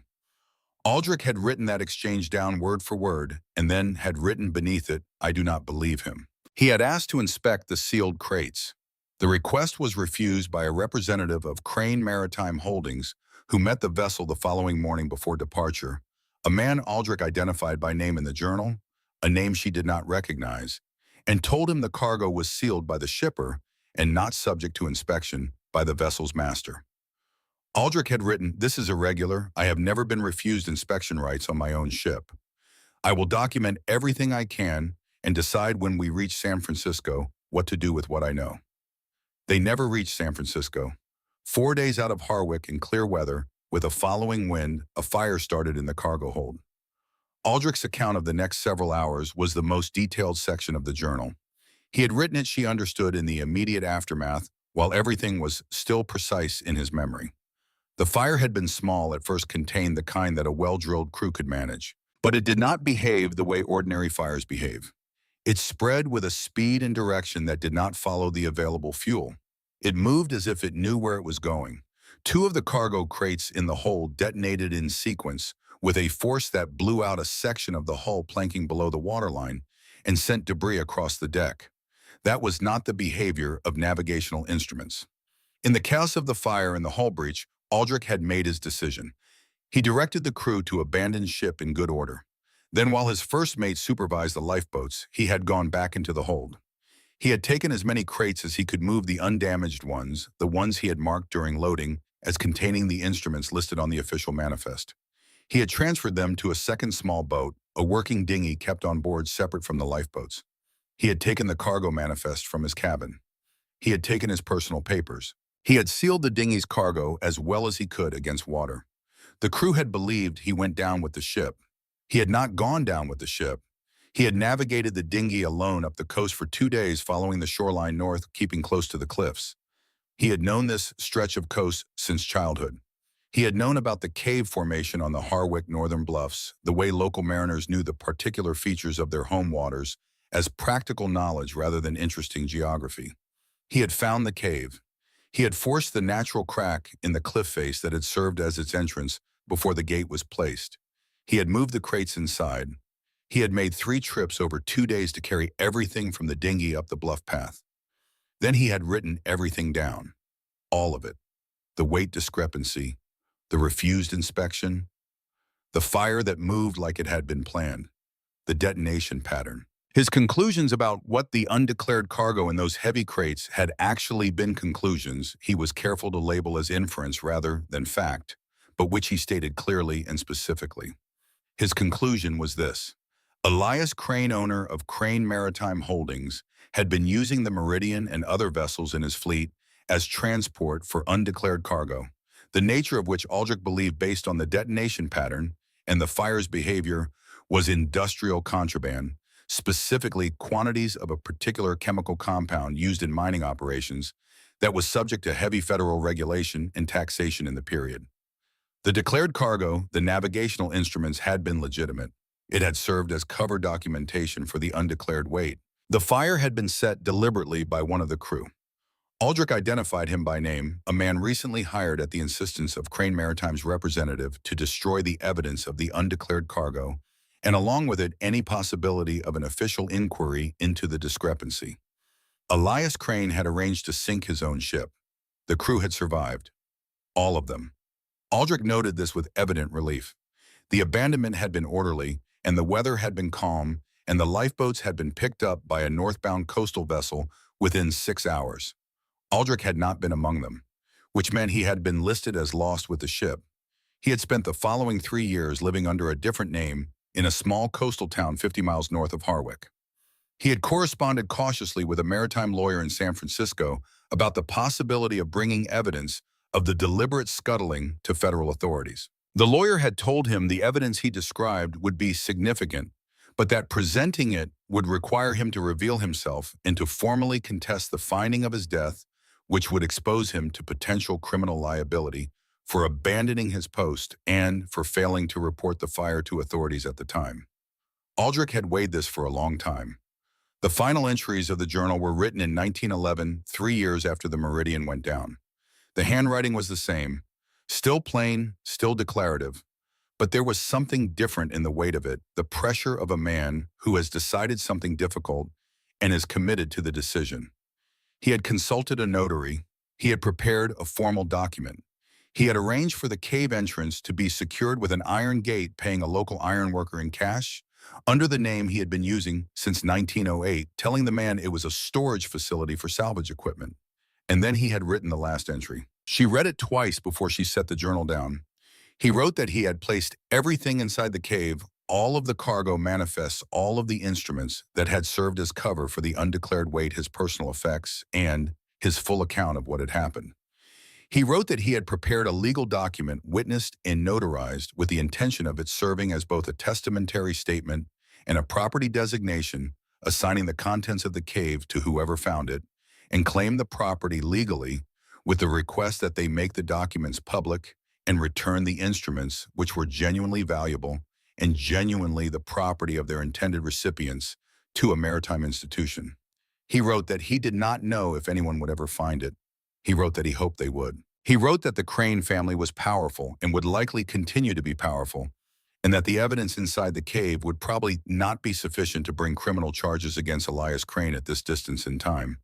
Aldrich had written that exchange down word for word, and then had written beneath it, "I do not believe him." He had asked to inspect the sealed crates. The request was refused by a representative of Crane Maritime Holdings, who met the vessel the following morning before departure, a man Aldrich identified by name in the journal, a name she did not recognize, and told him the cargo was sealed by the shipper and not subject to inspection by the vessel's master. Aldrich had written, "This is irregular. I have never been refused inspection rights on my own ship. I will document everything I can and decide when we reach San Francisco what to do with what I know." They never reached San Francisco. 4 days out of Harwich in clear weather, with a following wind, a fire started in the cargo hold. Aldrich's account of the next several hours was the most detailed section of the journal. He had written it, she understood, in the immediate aftermath, while everything was still precise in his memory. The fire had been small, at first contained, the kind that a well-drilled crew could manage. But it did not behave the way ordinary fires behave. It spread with a speed and direction that did not follow the available fuel. It moved as if it knew where it was going. 2 of the cargo crates in the hold detonated in sequence with a force that blew out a section of the hull planking below the waterline and sent debris across the deck. That was not the behavior of navigational instruments. In the chaos of the fire and the hull breach, Aldrich had made his decision. He directed the crew to abandon ship in good order. Then, while his first mate supervised the lifeboats, he had gone back into the hold. He had taken as many crates as he could move, the undamaged ones, the ones he had marked during loading as containing the instruments listed on the official manifest. He had transferred them to a second small boat, a working dinghy kept on board separate from the lifeboats. He had taken the cargo manifest from his cabin. He had taken his personal papers. He had sealed the dinghy's cargo as well as he could against water. The crew had believed he went down with the ship. He had not gone down with the ship. He had navigated the dinghy alone up the coast for 2 days, following the shoreline north, keeping close to the cliffs. He had known this stretch of coast since childhood. He had known about the cave formation on the Harwich northern bluffs, the way local mariners knew the particular features of their home waters, as practical knowledge rather than interesting geography. He had found the cave. He had forced the natural crack in the cliff face that had served as its entrance before the gate was placed. He had moved the crates inside. He had made 3 trips over 2 days to carry everything from the dinghy up the bluff path. Then he had written everything down. All of it. The weight discrepancy, the refused inspection, the fire that moved like it had been planned, the detonation pattern. His conclusions about what the undeclared cargo in those heavy crates had actually been conclusions he was careful to label as inference rather than fact, but which he stated clearly and specifically. His conclusion was this: Elias Crane, owner of Crane Maritime Holdings, had been using the Meridian and other vessels in his fleet as transport for undeclared cargo, the nature of which Aldrich believed, based on the detonation pattern and the fire's behavior, was industrial contraband, specifically quantities of a particular chemical compound used in mining operations that was subject to heavy federal regulation and taxation in the period. The declared cargo, the navigational instruments, had been legitimate. It had served as cover documentation for the undeclared weight. The fire had been set deliberately by one of the crew. Aldrich identified him by name, a man recently hired at the insistence of Crane Maritime's representative to destroy the evidence of the undeclared cargo, and along with it any possibility of an official inquiry into the discrepancy. Elias Crane had arranged to sink his own ship. The crew had survived. All of them. Aldrich noted this with evident relief. The abandonment had been orderly, and the weather had been calm, and the lifeboats had been picked up by a northbound coastal vessel within 6 hours. Aldrich had not been among them, which meant he had been listed as lost with the ship. He had spent the following 3 years living under a different name in a small coastal town 50 miles north of Harwick. He had corresponded cautiously with a maritime lawyer in San Francisco about the possibility of bringing evidence of the deliberate scuttling to federal authorities. The lawyer had told him the evidence he described would be significant, but that presenting it would require him to reveal himself and to formally contest the finding of his death, which would expose him to potential criminal liability for abandoning his post and for failing to report the fire to authorities at the time. Aldrich had weighed this for a long time. The final entries of the journal were written in 1911, 3 years after the Meridian went down. The handwriting was the same, still plain, still declarative, but there was something different in the weight of it, the pressure of a man who has decided something difficult and is committed to the decision. He had consulted a notary. He had prepared a formal document. He had arranged for the cave entrance to be secured with an iron gate, paying a local ironworker in cash, under the name he had been using since 1908, telling the man it was a storage facility for salvage equipment. And then he had written the last entry. She read it twice before she set the journal down. He wrote that he had placed everything inside the cave, all of the cargo manifests, all of the instruments that had served as cover for the undeclared weight, his personal effects, and his full account of what had happened. He wrote that he had prepared a legal document witnessed and notarized with the intention of it serving as both a testamentary statement and a property designation, assigning the contents of the cave to whoever found it, and claimed the property legally with the request that they make the documents public and return the instruments, which were genuinely valuable and genuinely the property of their intended recipients, to a maritime institution. He wrote that he did not know if anyone would ever find it. He wrote that he hoped they would. He wrote that the Crane family was powerful and would likely continue to be powerful, and that the evidence inside the cave would probably not be sufficient to bring criminal charges against Elias Crane at this distance in time.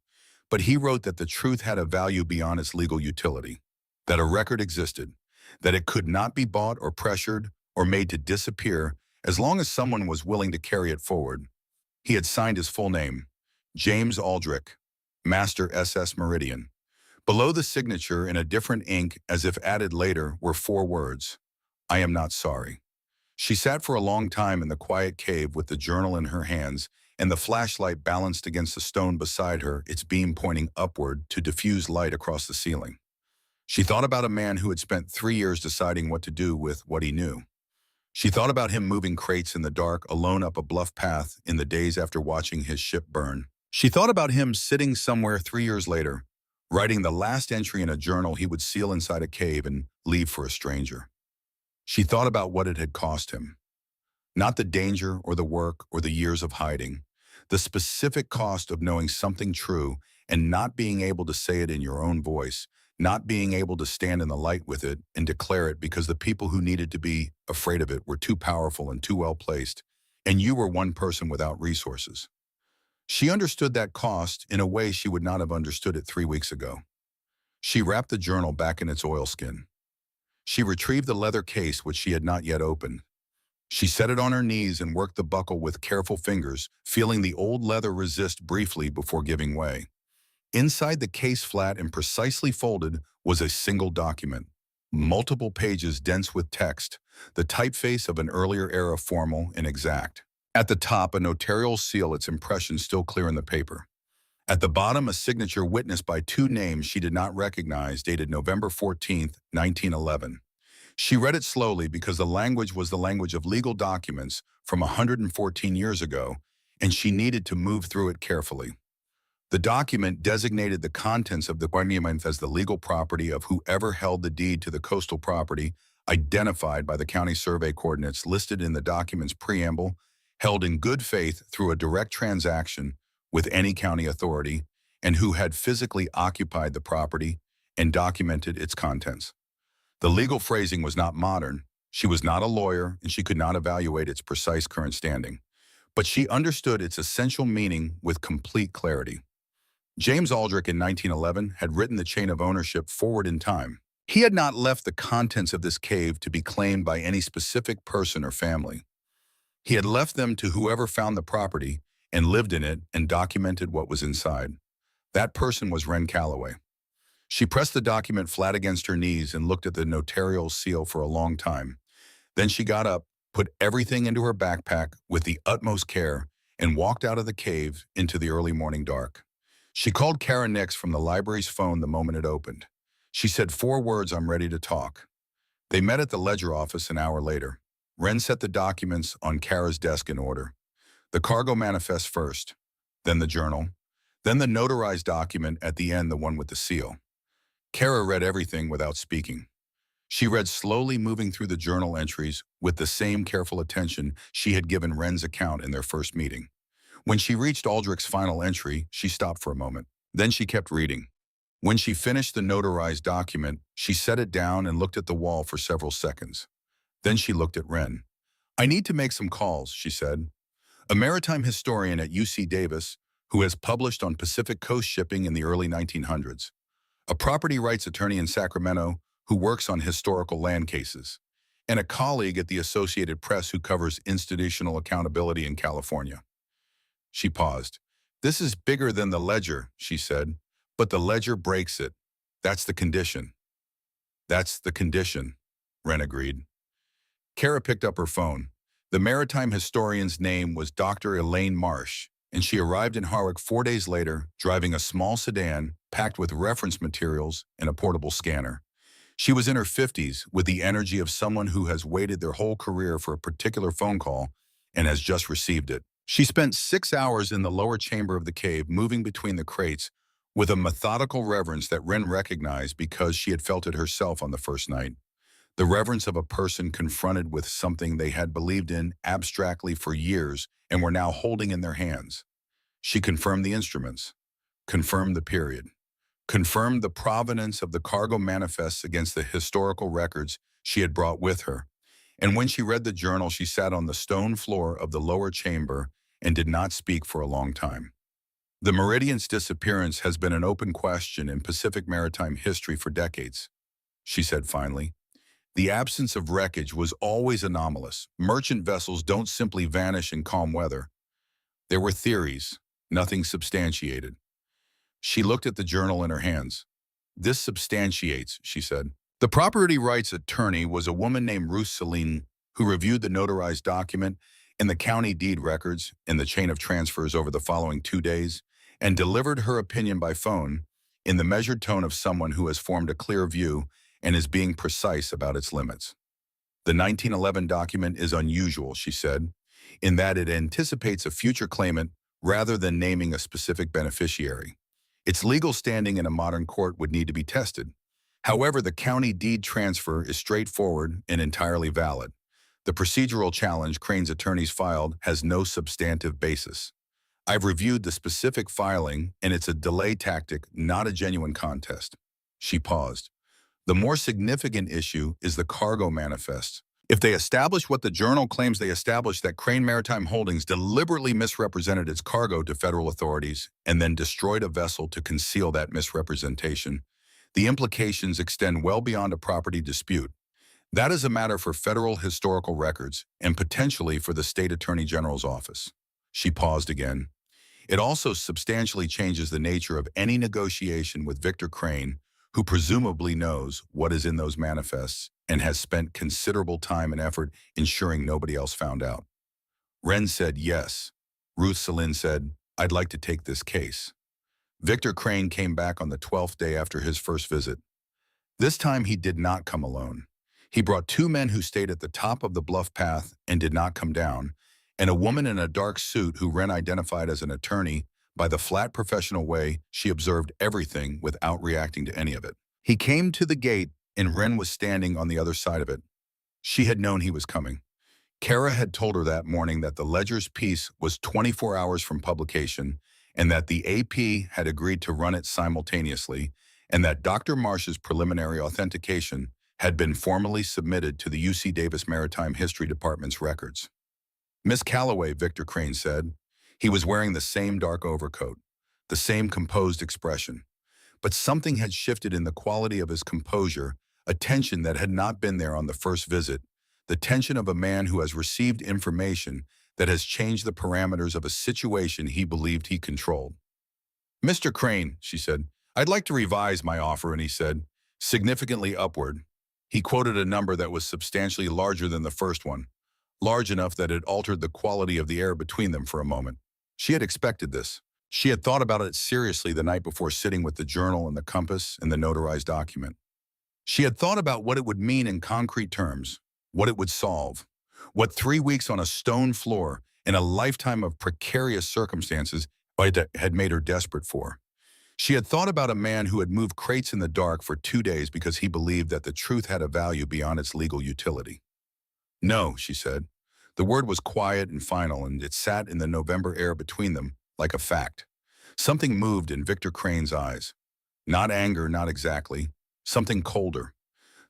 But he wrote that the truth had a value beyond its legal utility, that a record existed, that it could not be bought or pressured or made to disappear as long as someone was willing to carry it forward. He had signed his full name, James Aldrich, Master SS Meridian. Below the signature, in a different ink, as if added later, were 4 words: I am not sorry. She sat for a long time in the quiet cave with the journal in her hands and the flashlight balanced against the stone beside her, its beam pointing upward to diffuse light across the ceiling. She thought about a man who had spent 3 years deciding what to do with what he knew. She thought about him moving crates in the dark, alone up a bluff path in the days after watching his ship burn. She thought about him sitting somewhere 3 years later, writing the last entry in a journal he would seal inside a cave and leave for a stranger. She thought about what it had cost him. Not the danger or the work or the years of hiding, the specific cost of knowing something true and not being able to say it in your own voice, not being able to stand in the light with it and declare it because the people who needed to be afraid of it were too powerful and too well placed, and you were one person without resources. She understood that cost in a way she would not have understood it 3 weeks ago. She wrapped the journal back in its oilskin. She retrieved the leather case which she had not yet opened. She set it on her knees and worked the buckle with careful fingers, feeling the old leather resist briefly before giving way. Inside the case, flat and precisely folded, was a single document. Multiple pages dense with text, the typeface of an earlier era, formal and exact. At the top, a notarial seal, its impression still clear in the paper. At the bottom, a signature witnessed by 2 names she did not recognize, dated November 14, 1911. She read it slowly because the language was the language of legal documents from 114 years ago, and she needed to move through it carefully. The document designated the contents of the monument as the legal property of whoever held the deed to the coastal property, identified by the county survey coordinates listed in the document's preamble, held in good faith through a direct transaction with any county authority, and who had physically occupied the property and documented its contents. The legal phrasing was not modern. She was not a lawyer, and she could not evaluate its precise current standing. But she understood its essential meaning with complete clarity. James Aldrich in 1911 had written the chain of ownership forward in time. He had not left the contents of this cave to be claimed by any specific person or family. He had left them to whoever found the property and lived in it and documented what was inside. That person was Wren Calloway. She pressed the document flat against her knees and looked at the notarial seal for a long time. Then she got up, put everything into her backpack with the utmost care, and walked out of the cave into the early morning dark. She called Kara Nix from the library's phone the moment it opened. She said 4 words, "I'm ready to talk." They met at the ledger office an hour later. Wren set the documents on Kara's desk in order. The cargo manifest first, then the journal, then the notarized document at the end, the one with the seal. Kara read everything without speaking. She read slowly, moving through the journal entries with the same careful attention she had given Wren's account in their first meeting. When she reached Aldrich's final entry, she stopped for a moment. Then she kept reading. When she finished the notarized document, she set it down and looked at the wall for several seconds. Then she looked at Wren. "I need to make some calls," she said. A maritime historian at UC Davis who has published on Pacific Coast shipping in the early 1900s. A property rights attorney in Sacramento who works on historical land cases, and a colleague at the Associated Press who covers institutional accountability in California. She paused. "This is bigger than the ledger," she said, "but the ledger breaks it. That's the condition." "That's the condition," Wren agreed. Kara picked up her phone. The maritime historian's name was Dr. Elaine Marsh, and she arrived in Harwick 4 days later, driving a small sedan packed with reference materials and a portable scanner. She was in her 50s, with the energy of someone who has waited their whole career for a particular phone call and has just received it. She spent 6 hours in the lower chamber of the cave, moving between the crates with a methodical reverence that Wren recognized because she had felt it herself on the first night. The reverence of a person confronted with something they had believed in abstractly for years and were now holding in their hands. She confirmed the instruments, confirmed the period, confirmed the provenance of the cargo manifests against the historical records she had brought with her. And when she read the journal, she sat on the stone floor of the lower chamber and did not speak for a long time. The Meridian's disappearance has been an open question in Pacific maritime history for decades, she said finally. The absence of wreckage was always anomalous. Merchant vessels don't simply vanish in calm weather. There were theories, nothing substantiated. She looked at the journal in her hands. "This substantiates," she said. The property rights attorney was a woman named Ruth Celine, who reviewed the notarized document and the county deed records and the chain of transfers over the following 2 days, and delivered her opinion by phone in the measured tone of someone who has formed a clear view and is being precise about its limits. "The 1911 document is unusual," she said, "in that it anticipates a future claimant rather than naming a specific beneficiary. Its legal standing in a modern court would need to be tested. However, the county deed transfer is straightforward and entirely valid. The procedural challenge Crane's attorneys filed has no substantive basis. I've reviewed the specific filing, and it's a delay tactic, not a genuine contest." She paused. "The more significant issue is the cargo manifest. If they establish what the journal claims they established, that Crane Maritime Holdings deliberately misrepresented its cargo to federal authorities and then destroyed a vessel to conceal that misrepresentation, the implications extend well beyond a property dispute. That is a matter for federal historical records and potentially for the state attorney general's office." She paused again. "It also substantially changes the nature of any negotiation with Victor Crane, who presumably knows what is in those manifests and has spent considerable time and effort ensuring nobody else found out." Wren said yes. Ruth Celine said, "I'd like to take this case." Victor Crane came back on the 12th day after his first visit. This time he did not come alone. He brought 2 men who stayed at the top of the bluff path and did not come down, and a woman in a dark suit who Wren identified as an attorney by the flat professional way she observed everything without reacting to any of it. He came to the gate, and Wren was standing on the other side of it. She had known he was coming. Kara had told her that morning that the Ledger's piece was 24 hours from publication, and that the AP had agreed to run it simultaneously, and that Dr. Marsh's preliminary authentication had been formally submitted to the UC Davis Maritime History Department's records. "Miss Calloway," Victor Crane said. He was wearing the same dark overcoat. the same composed expression. But something had shifted in the quality of his composure, a tension that had not been there on the first visit, the tension of a man who has received information that has changed the parameters of a situation he believed he controlled. "Mr. Crane," she said, "I'd like to revise my offer," and he said, "significantly upward." He quoted a number that was substantially larger than the first one, large enough that it altered the quality of the air between them for a moment. She had expected this. She had thought about it seriously the night before sitting with the journal and the compass and the notarized document. She had thought about what it would mean in concrete terms, what it would solve, what 3 weeks on a stone floor in a lifetime of precarious circumstances had made her desperate for. She had thought about a man who had moved crates in the dark for 2 days because he believed that the truth had a value beyond its legal utility. "No," she said. The word was quiet and final, and it sat in the November air between them like a fact. Something moved in Victor Crane's eyes. Not anger, not exactly. Something colder.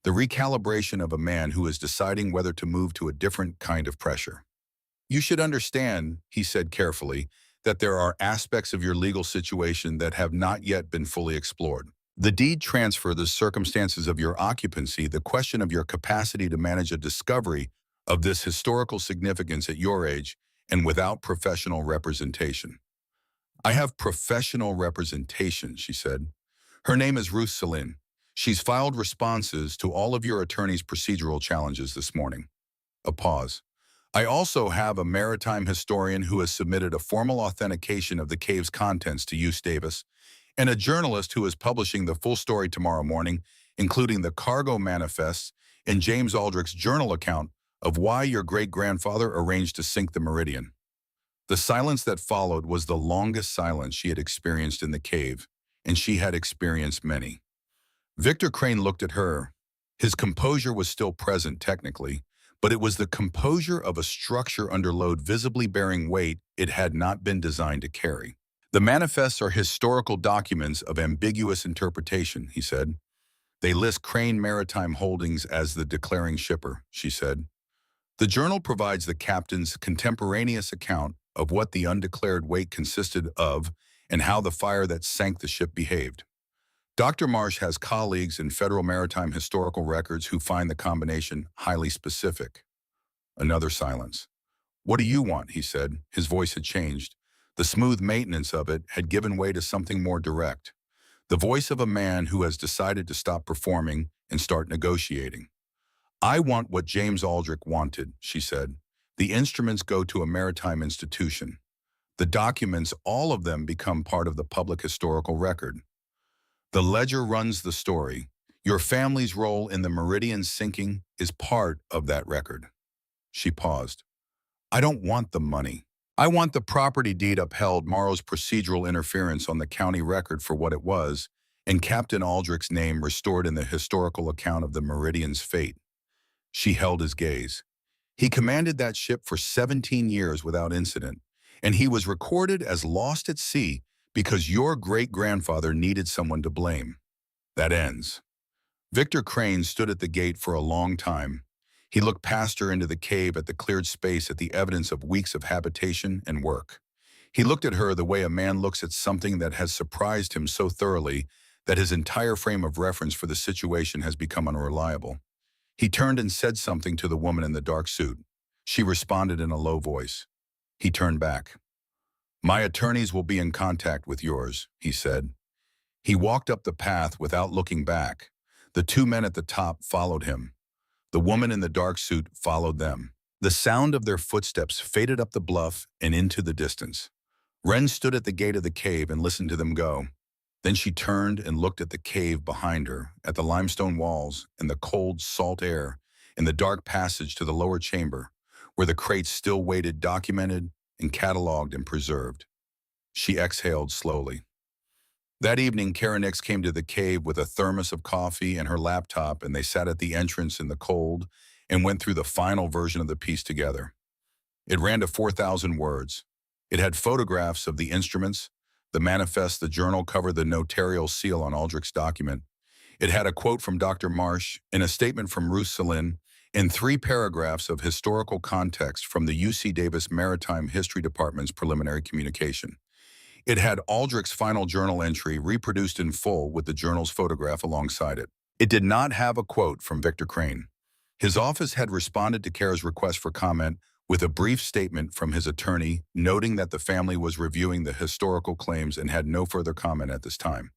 The recalibration of a man who is deciding whether to move to a different kind of pressure. "You should understand," he said carefully, "that there are aspects of your legal situation that have not yet been fully explored. The deed transfer, the circumstances of your occupancy, the question of your capacity to manage a discovery of this historical significance at your age and without professional representation." "I have professional representation," she said. "Her name is Ruth Celine. She's filed responses to all of your attorney's procedural challenges this morning." A pause. "I also have a maritime historian who has submitted a formal authentication of the cave's contents to Use Davis, and a journalist who is publishing the full story tomorrow morning, including the cargo manifests and James Aldrich's journal account of why your great-grandfather arranged to sink the Meridian." The silence that followed was the longest silence she had experienced in the cave, and she had experienced many. Victor Crane looked at her. His composure was still present technically, but it was the composure of a structure under load visibly bearing weight it had not been designed to carry. "The manifests are historical documents of ambiguous interpretation," he said. "They list Crane Maritime Holdings as the declaring shipper," she said. "The journal provides the captain's contemporaneous account of what the undeclared weight consisted of and how the fire that sank the ship behaved. Dr. Marsh has colleagues in federal maritime historical records who find the combination highly specific." Another silence. "What do you want?" he said. His voice had changed. The smooth maintenance of it had given way to something more direct. The voice of a man who has decided to stop performing and start negotiating. "I want what James Aldrich wanted," she said. "The instruments go to a maritime institution. The documents, all of them, become part of the public historical record. The ledger runs the story. Your family's role in the Meridian sinking is part of that record." She paused. "I don't want the money. I want the property deed upheld, Morrow's procedural interference on the county record for what it was, and Captain Aldrich's name restored in the historical account of the Meridian's fate." She held his gaze. "He commanded that ship for 17 years without incident, and he was recorded as lost at sea because your great-grandfather needed someone to blame. That ends." Victor Crane stood at the gate for a long time. He looked past her into the cave at the cleared space, at the evidence of weeks of habitation and work. He looked at her the way a man looks at something that has surprised him so thoroughly that his entire frame of reference for the situation has become unreliable. He turned and said something to the woman in the dark suit. She responded in a low voice. He turned back. "My attorneys will be in contact with yours," he said. He walked up the path without looking back. The two men at the top followed him. The woman in the dark suit followed them. The sound of their footsteps faded up the bluff and into the distance. Wren stood at the gate of the cave and listened to them go. Then she turned and looked at the cave behind her, at the limestone walls and the cold, salt air, and the dark passage to the lower chamber, where the crates still waited, documented and cataloged and preserved. She exhaled slowly. That evening, Karen Nix came to the cave with a thermos of coffee and her laptop, and they sat at the entrance in the cold and went through the final version of the piece together. It ran to 4,000 words. It had photographs of the instruments, the manifest, the journal cover, the notarial seal on Aldrich's document. It had a quote from Dr. Marsh and a statement from Ruth Celine, and 3 paragraphs of historical context from the UC Davis Maritime History Department's preliminary communication. It had Aldrich's final journal entry reproduced in full with the journal's photograph alongside it. It did not have a quote from Victor Crane. His office had responded to Kara's request for comment with a brief statement from his attorney noting that the family was reviewing the historical claims and had no further comment at this time.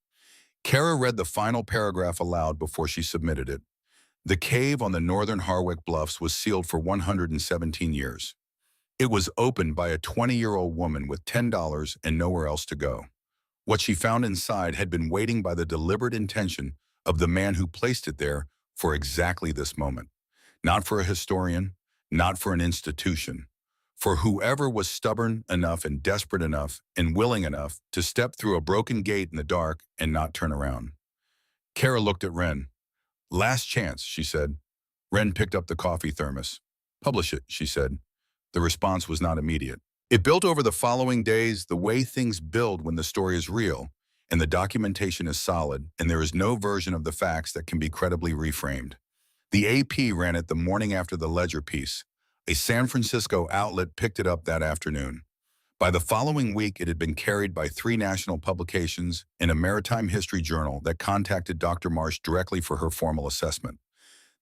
Kara read the final paragraph aloud before she submitted it. The cave on the northern Harwick Bluffs was sealed for 117 years. It was opened by a 20-year-old woman with $10 and nowhere else to go. What she found inside had been waiting by the deliberate intention of the man who placed it there for exactly this moment. Not for a historian, not for an institution, for whoever was stubborn enough and desperate enough and willing enough to step through a broken gate in the dark and not turn around. Kara looked at Wren. "Last chance," she said. Wren picked up the coffee thermos. "Publish it," she said. The response was not immediate. It built over the following days the way things build when the story is real, and the documentation is solid, and there is no version of the facts that can be credibly reframed. The AP ran it the morning after the Ledger piece. A San Francisco outlet picked it up that afternoon. By the following week, it had been carried by 3 national publications and a maritime history journal that contacted Dr. Marsh directly for her formal assessment.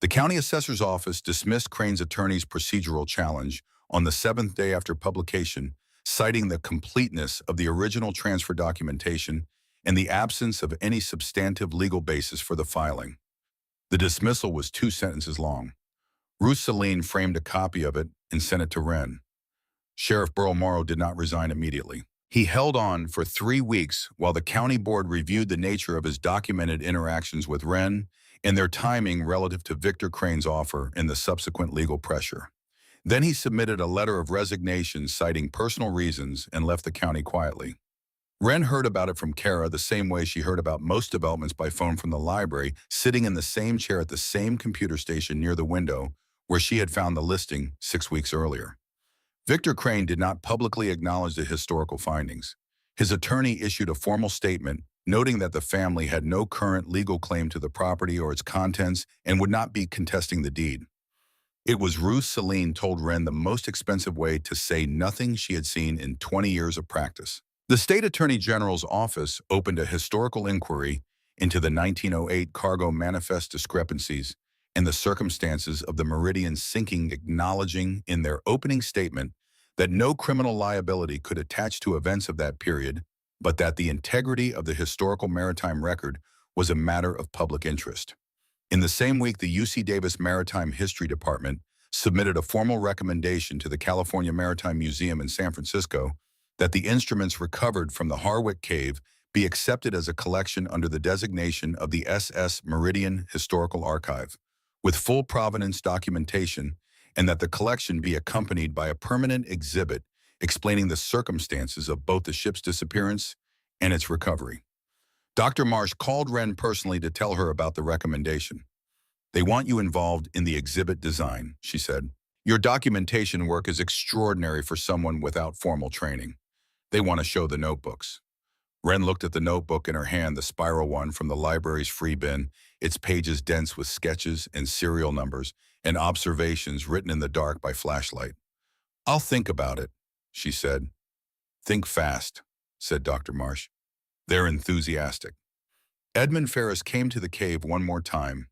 The county assessor's office dismissed Crane's attorney's procedural challenge on the 7th day after publication, citing the completeness of the original transfer documentation and the absence of any substantive legal basis for the filing. The dismissal was 2 sentences long. Ruth Celine framed a copy of it and sent it to Wren. Sheriff Burl Morrow did not resign immediately. He held on for 3 weeks while the county board reviewed the nature of his documented interactions with Wren and their timing relative to Victor Crane's offer and the subsequent legal pressure. Then he submitted a letter of resignation citing personal reasons and left the county quietly. Wren heard about it from Kara the same way she heard about most developments by phone from the library, sitting in the same chair at the same computer station near the window where she had found the listing 6 weeks earlier. Victor Crane did not publicly acknowledge the historical findings. His attorney issued a formal statement noting that the family had no current legal claim to the property or its contents and would not be contesting the deed. It was Ruth Celine told Wren the most expensive way to say nothing she had seen in 20 years of practice. The state attorney general's office opened a historical inquiry into the 1908 cargo manifest discrepancies and the circumstances of the Meridian sinking, acknowledging in their opening statement that no criminal liability could attach to events of that period, but that the integrity of the historical maritime record was a matter of public interest. In the same week, the UC Davis Maritime History Department submitted a formal recommendation to the California Maritime Museum in San Francisco that the instruments recovered from the Harwick Cave be accepted as a collection under the designation of the SS Meridian Historical Archive, with full provenance documentation, and that the collection be accompanied by a permanent exhibit explaining the circumstances of both the ship's disappearance and its recovery. Dr. Marsh called Wren personally to tell her about the recommendation. "They want you involved in the exhibit design," she said. "Your documentation work is extraordinary for someone without formal training. They want to show the notebooks." Wren looked at the notebook in her hand, the spiral one from the library's free bin, its pages dense with sketches and serial numbers and observations written in the dark by flashlight. "I'll think about it," she said. "Think fast," said Dr. Marsh. "They're enthusiastic." Edmund Ferris came to the cave one more time.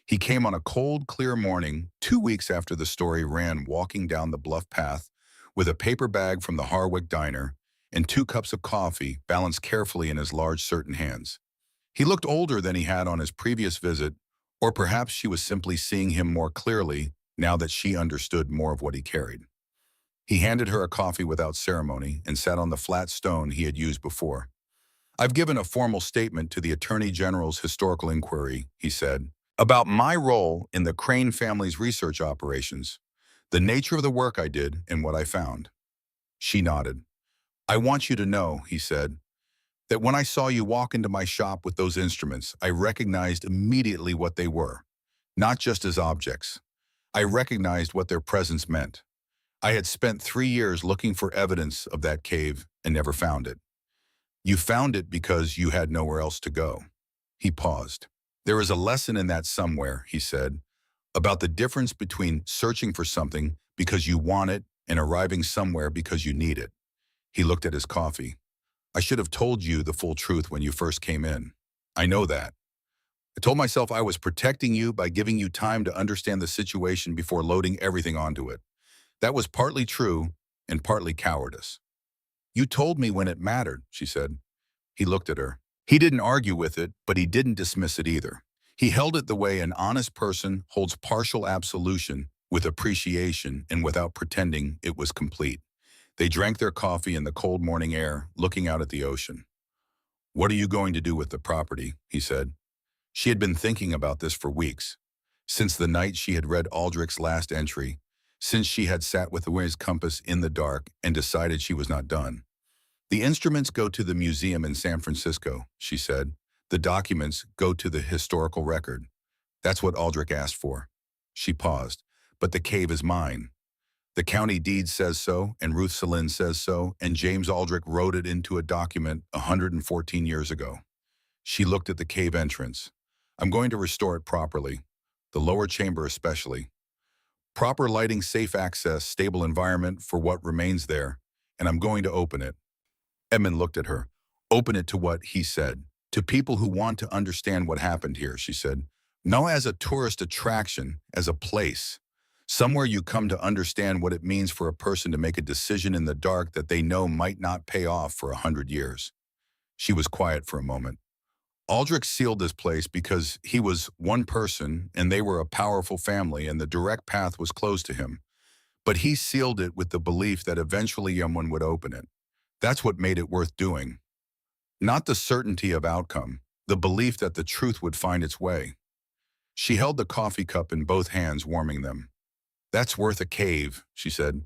He came on a cold, clear morning 2 weeks after the story ran, walking down the bluff path with a paper bag from the Harwick diner and 2 cups of coffee balanced carefully in his large certain hands. He looked older than he had on his previous visit, or perhaps she was simply seeing him more clearly now that she understood more of what he carried. He handed her a coffee without ceremony and sat on the flat stone he had used before. "I've given a formal statement to the Attorney General's historical inquiry," he said, "about my role in the Crane family's research operations, the nature of the work I did, and what I found." She nodded. "I want you to know," he said, "that when I saw you walk into my shop with those instruments, I recognized immediately what they were, not just as objects. I recognized what their presence meant. I had spent 3 years looking for evidence of that cave and never found it. You found it because you had nowhere else to go." He paused. "There is a lesson in that somewhere," he said, "about the difference between searching for something because you want it and arriving somewhere because you need it." He looked at his coffee. I should have told you the full truth when you first came in. I know that. I told myself I was protecting you by giving you time to understand the situation before loading everything onto it. That was partly true and partly cowardice. You told me when it mattered, she said. He looked at her. He didn't argue with it, but he didn't dismiss it either. He held it the way an honest person holds partial absolution, with appreciation and without pretending it was complete. They drank their coffee in the cold morning air, looking out at the ocean. What are you going to do with the property? He said. She had been thinking about this for weeks. Since the night she had read Aldrich's last entry, since she had sat with the compass in the dark and decided she was not done. The instruments go to the museum in San Francisco, she said. The documents go to the historical record. That's what Aldrich asked for. She paused. But the cave is mine. The county deed says so, and Ruth Celine says so, and James Aldrich wrote it into a document 114 years ago. She looked at the cave entrance. I'm going to restore it properly, the lower chamber especially. Proper lighting, safe access, stable environment for what remains there, and I'm going to open it. Edmund looked at her. Open it to what? He said. To people who want to understand what happened here, she said. No as a tourist attraction, as a place. Somewhere you come to understand what it means for a person to make a decision in the dark that they know might not pay off for 100 years. She was quiet for a moment. Aldrich sealed this place because he was one person and they were a powerful family and the direct path was closed to him. But he sealed it with the belief that eventually someone would open it. That's what made it worth doing. Not the certainty of outcome, the belief that the truth would find its way. She held the coffee cup in both hands, warming them. That's worth a cave, she said.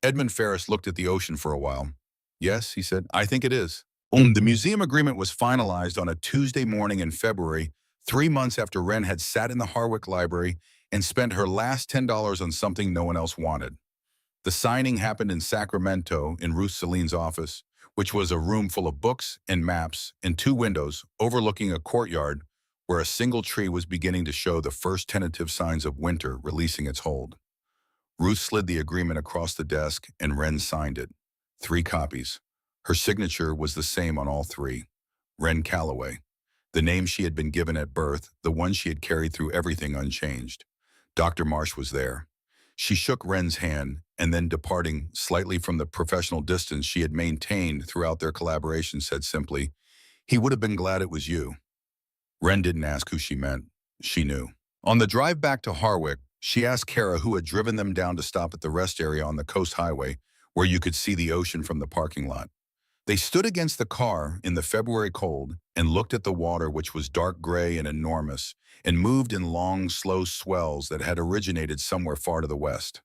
Edmund Ferris looked at the ocean for a while. Yes, he said, I think it is. The museum agreement was finalized on a Tuesday morning in February, 3 months after Wren had sat in the Harwick Library and spent her last $10 on something no one else wanted. The signing happened in Sacramento in Ruth Celine's office, which was a room full of books and maps and 2 windows overlooking a courtyard where a single tree was beginning to show the first tentative signs of winter releasing its hold. Ruth slid the agreement across the desk and Wren signed it. 3 copies. Her signature was the same on all 3. Wren Calloway. The name she had been given at birth, the one she had carried through everything unchanged. Dr. Marsh was there. She shook Wren's hand, and then departing slightly from the professional distance she had maintained throughout their collaboration, said simply, he would have been glad it was you. Wren didn't ask who she meant. She knew. On the drive back to Harwick, she asked Kara who had driven them down to stop at the rest area on the Coast Highway, where you could see the ocean from the parking lot. They stood against the car in the February cold and looked at the water, which was dark gray and enormous, and moved in long, slow swells that had originated somewhere far to the west.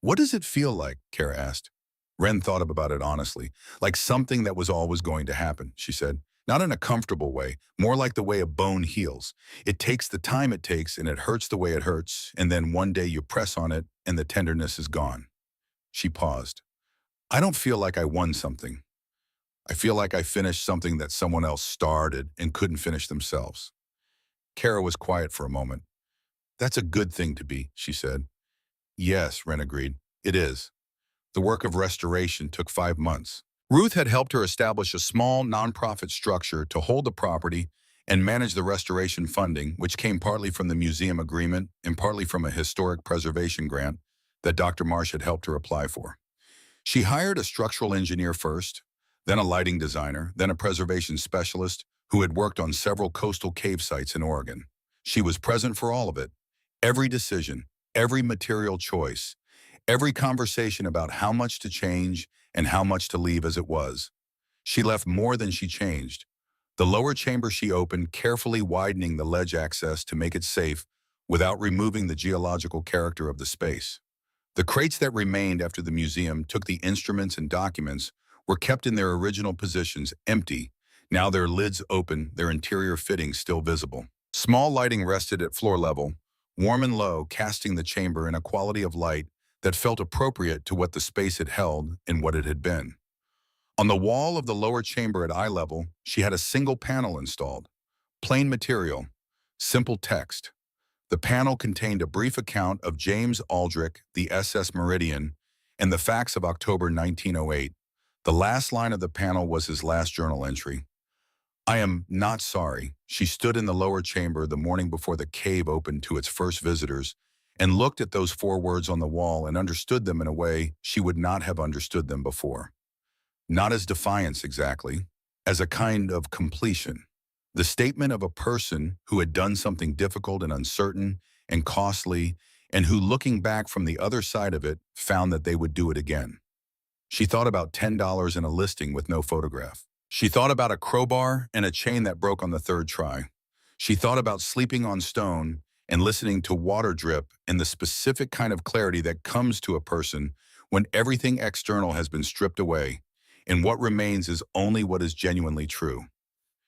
What does it feel like? Kara asked. Wren thought about it honestly. Like something that was always going to happen, she said. Not in a comfortable way, more like the way a bone heals. It takes the time it takes and it hurts the way it hurts, and then one day you press on it and the tenderness is gone. She paused. I don't feel like I won something. I feel like I finished something that someone else started and couldn't finish themselves. Kara was quiet for a moment. That's a good thing to be, she said. Yes, Wren agreed. It is. The work of restoration took 5 months. Ruth had helped her establish a small nonprofit structure to hold the property and manage the restoration funding, which came partly from the museum agreement and partly from a historic preservation grant that Dr. Marsh had helped her apply for. She hired a structural engineer first, then a lighting designer, then a preservation specialist who had worked on several coastal cave sites in Oregon. She was present for all of it. Every decision, every material choice, every conversation about how much to change and how much to leave as it was. She left more than she changed. The lower chamber she opened, carefully widening the ledge access to make it safe without removing the geological character of the space. The crates that remained after the museum took the instruments and documents were kept in their original positions, empty, now their lids open, their interior fittings still visible. Small lighting rested at floor level, warm and low, casting the chamber in a quality of light that felt appropriate to what the space had held and what it had been. On the wall of the lower chamber at eye level, she had a single panel installed. Plain material, simple text. The panel contained a brief account of James Aldrich, the SS Meridian, and the facts of October 1908, The last line of the panel was his last journal entry. I am not sorry. She stood in the lower chamber the morning before the cave opened to its first visitors and looked at those four words on the wall and understood them in a way she would not have understood them before. Not as defiance exactly, as a kind of completion. The statement of a person who had done something difficult and uncertain and costly, and who, looking back from the other side of it, found that they would do it again. She thought about $10 in a listing with no photograph. She thought about a crowbar and a chain that broke on the third try. She thought about sleeping on stone and listening to water drip and the specific kind of clarity that comes to a person when everything external has been stripped away and what remains is only what is genuinely true.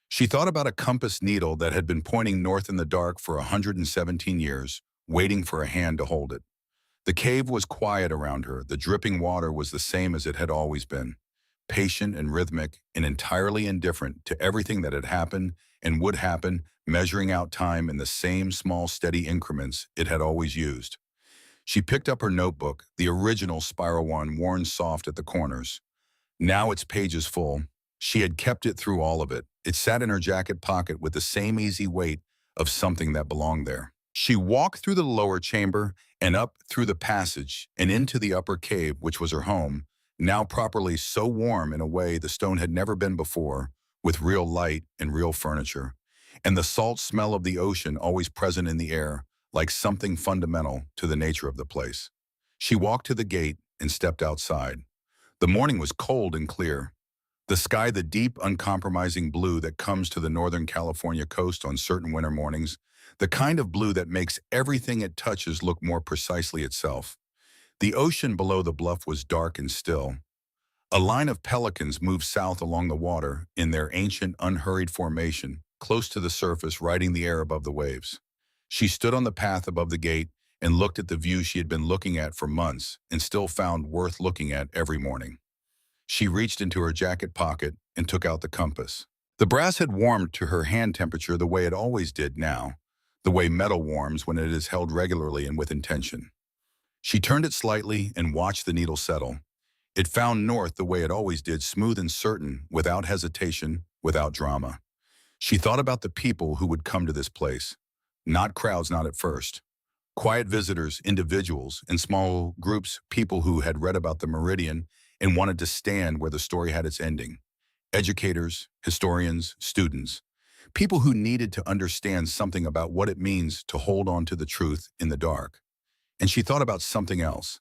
She thought about a compass needle that had been pointing north in the dark for 117 years, waiting for a hand to hold it. The cave was quiet around her. The dripping water was the same as it had always been, patient and rhythmic and entirely indifferent to everything that had happened and would happen, measuring out time in the same small, steady increments it had always used. She picked up her notebook, the original spiral one worn soft at the corners. Now its pages full. She had kept it through all of it. It sat in her jacket pocket with the same easy weight of something that belonged there. She walked through the lower chamber and up through the passage and into the upper cave, which was her home, now properly so warm in a way the stone had never been before, with real light and real furniture, and the salt smell of the ocean always present in the air, like something fundamental to the nature of the place. She walked to the gate and stepped outside. The morning was cold and clear. The sky, the deep, uncompromising blue that comes to the Northern California coast on certain winter mornings, the kind of blue that makes everything it touches look more precisely itself. The ocean below the bluff was dark and still. A line of pelicans moved south along the water in their ancient, unhurried formation, close to the surface, riding the air above the waves. She stood on the path above the gate and looked at the view she had been looking at for months and still found worth looking at every morning. She reached into her jacket pocket and took out the compass. The brass had warmed to her hand temperature the way it always did now, the way metal warms when it is held regularly and with intention. She turned it slightly and watched the needle settle. It found north the way it always did, smooth and certain, without hesitation, without drama. She thought about the people who would come to this place. Not crowds, not at first. Quiet visitors, individuals, in small groups, people who had read about the meridian and wanted to stand where the story had its ending. Educators, historians, students. People who needed to understand something about what it means to hold on to the truth in the dark. And she thought about something else.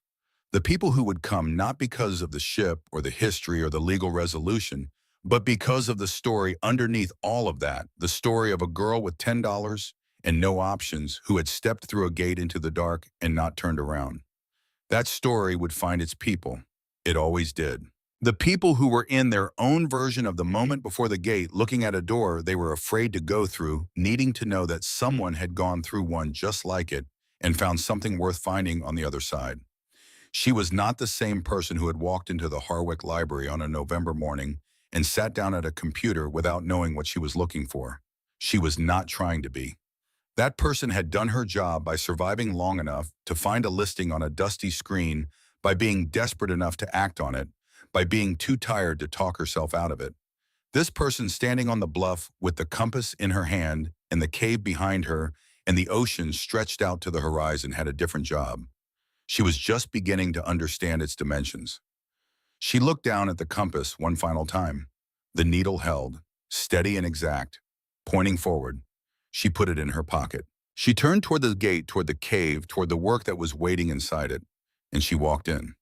The people who would come not because of the ship or the history or the legal resolution, but because of the story underneath all of that, the story of a girl with $10 and no options who had stepped through a gate into the dark and not turned around. That story would find its people. It always did. The people who were in their own version of the moment before the gate, looking at a door they were afraid to go through, needing to know that someone had gone through one just like it and found something worth finding on the other side. She was not the same person who had walked into the Harwick Library on a November morning and sat down at a computer without knowing what she was looking for. She was not trying to be. That person had done her job by surviving long enough to find a listing on a dusty screen, by being desperate enough to act on it, by being too tired to talk herself out of it. This person standing on the bluff with the compass in her hand and the cave behind her and the ocean stretched out to the horizon had a different job. She was just beginning to understand its dimensions. She looked down at the compass one final time. The needle held, steady and exact, pointing forward. She put it in her pocket. She turned toward the gate, toward the cave, toward the work that was waiting inside it, and she walked in.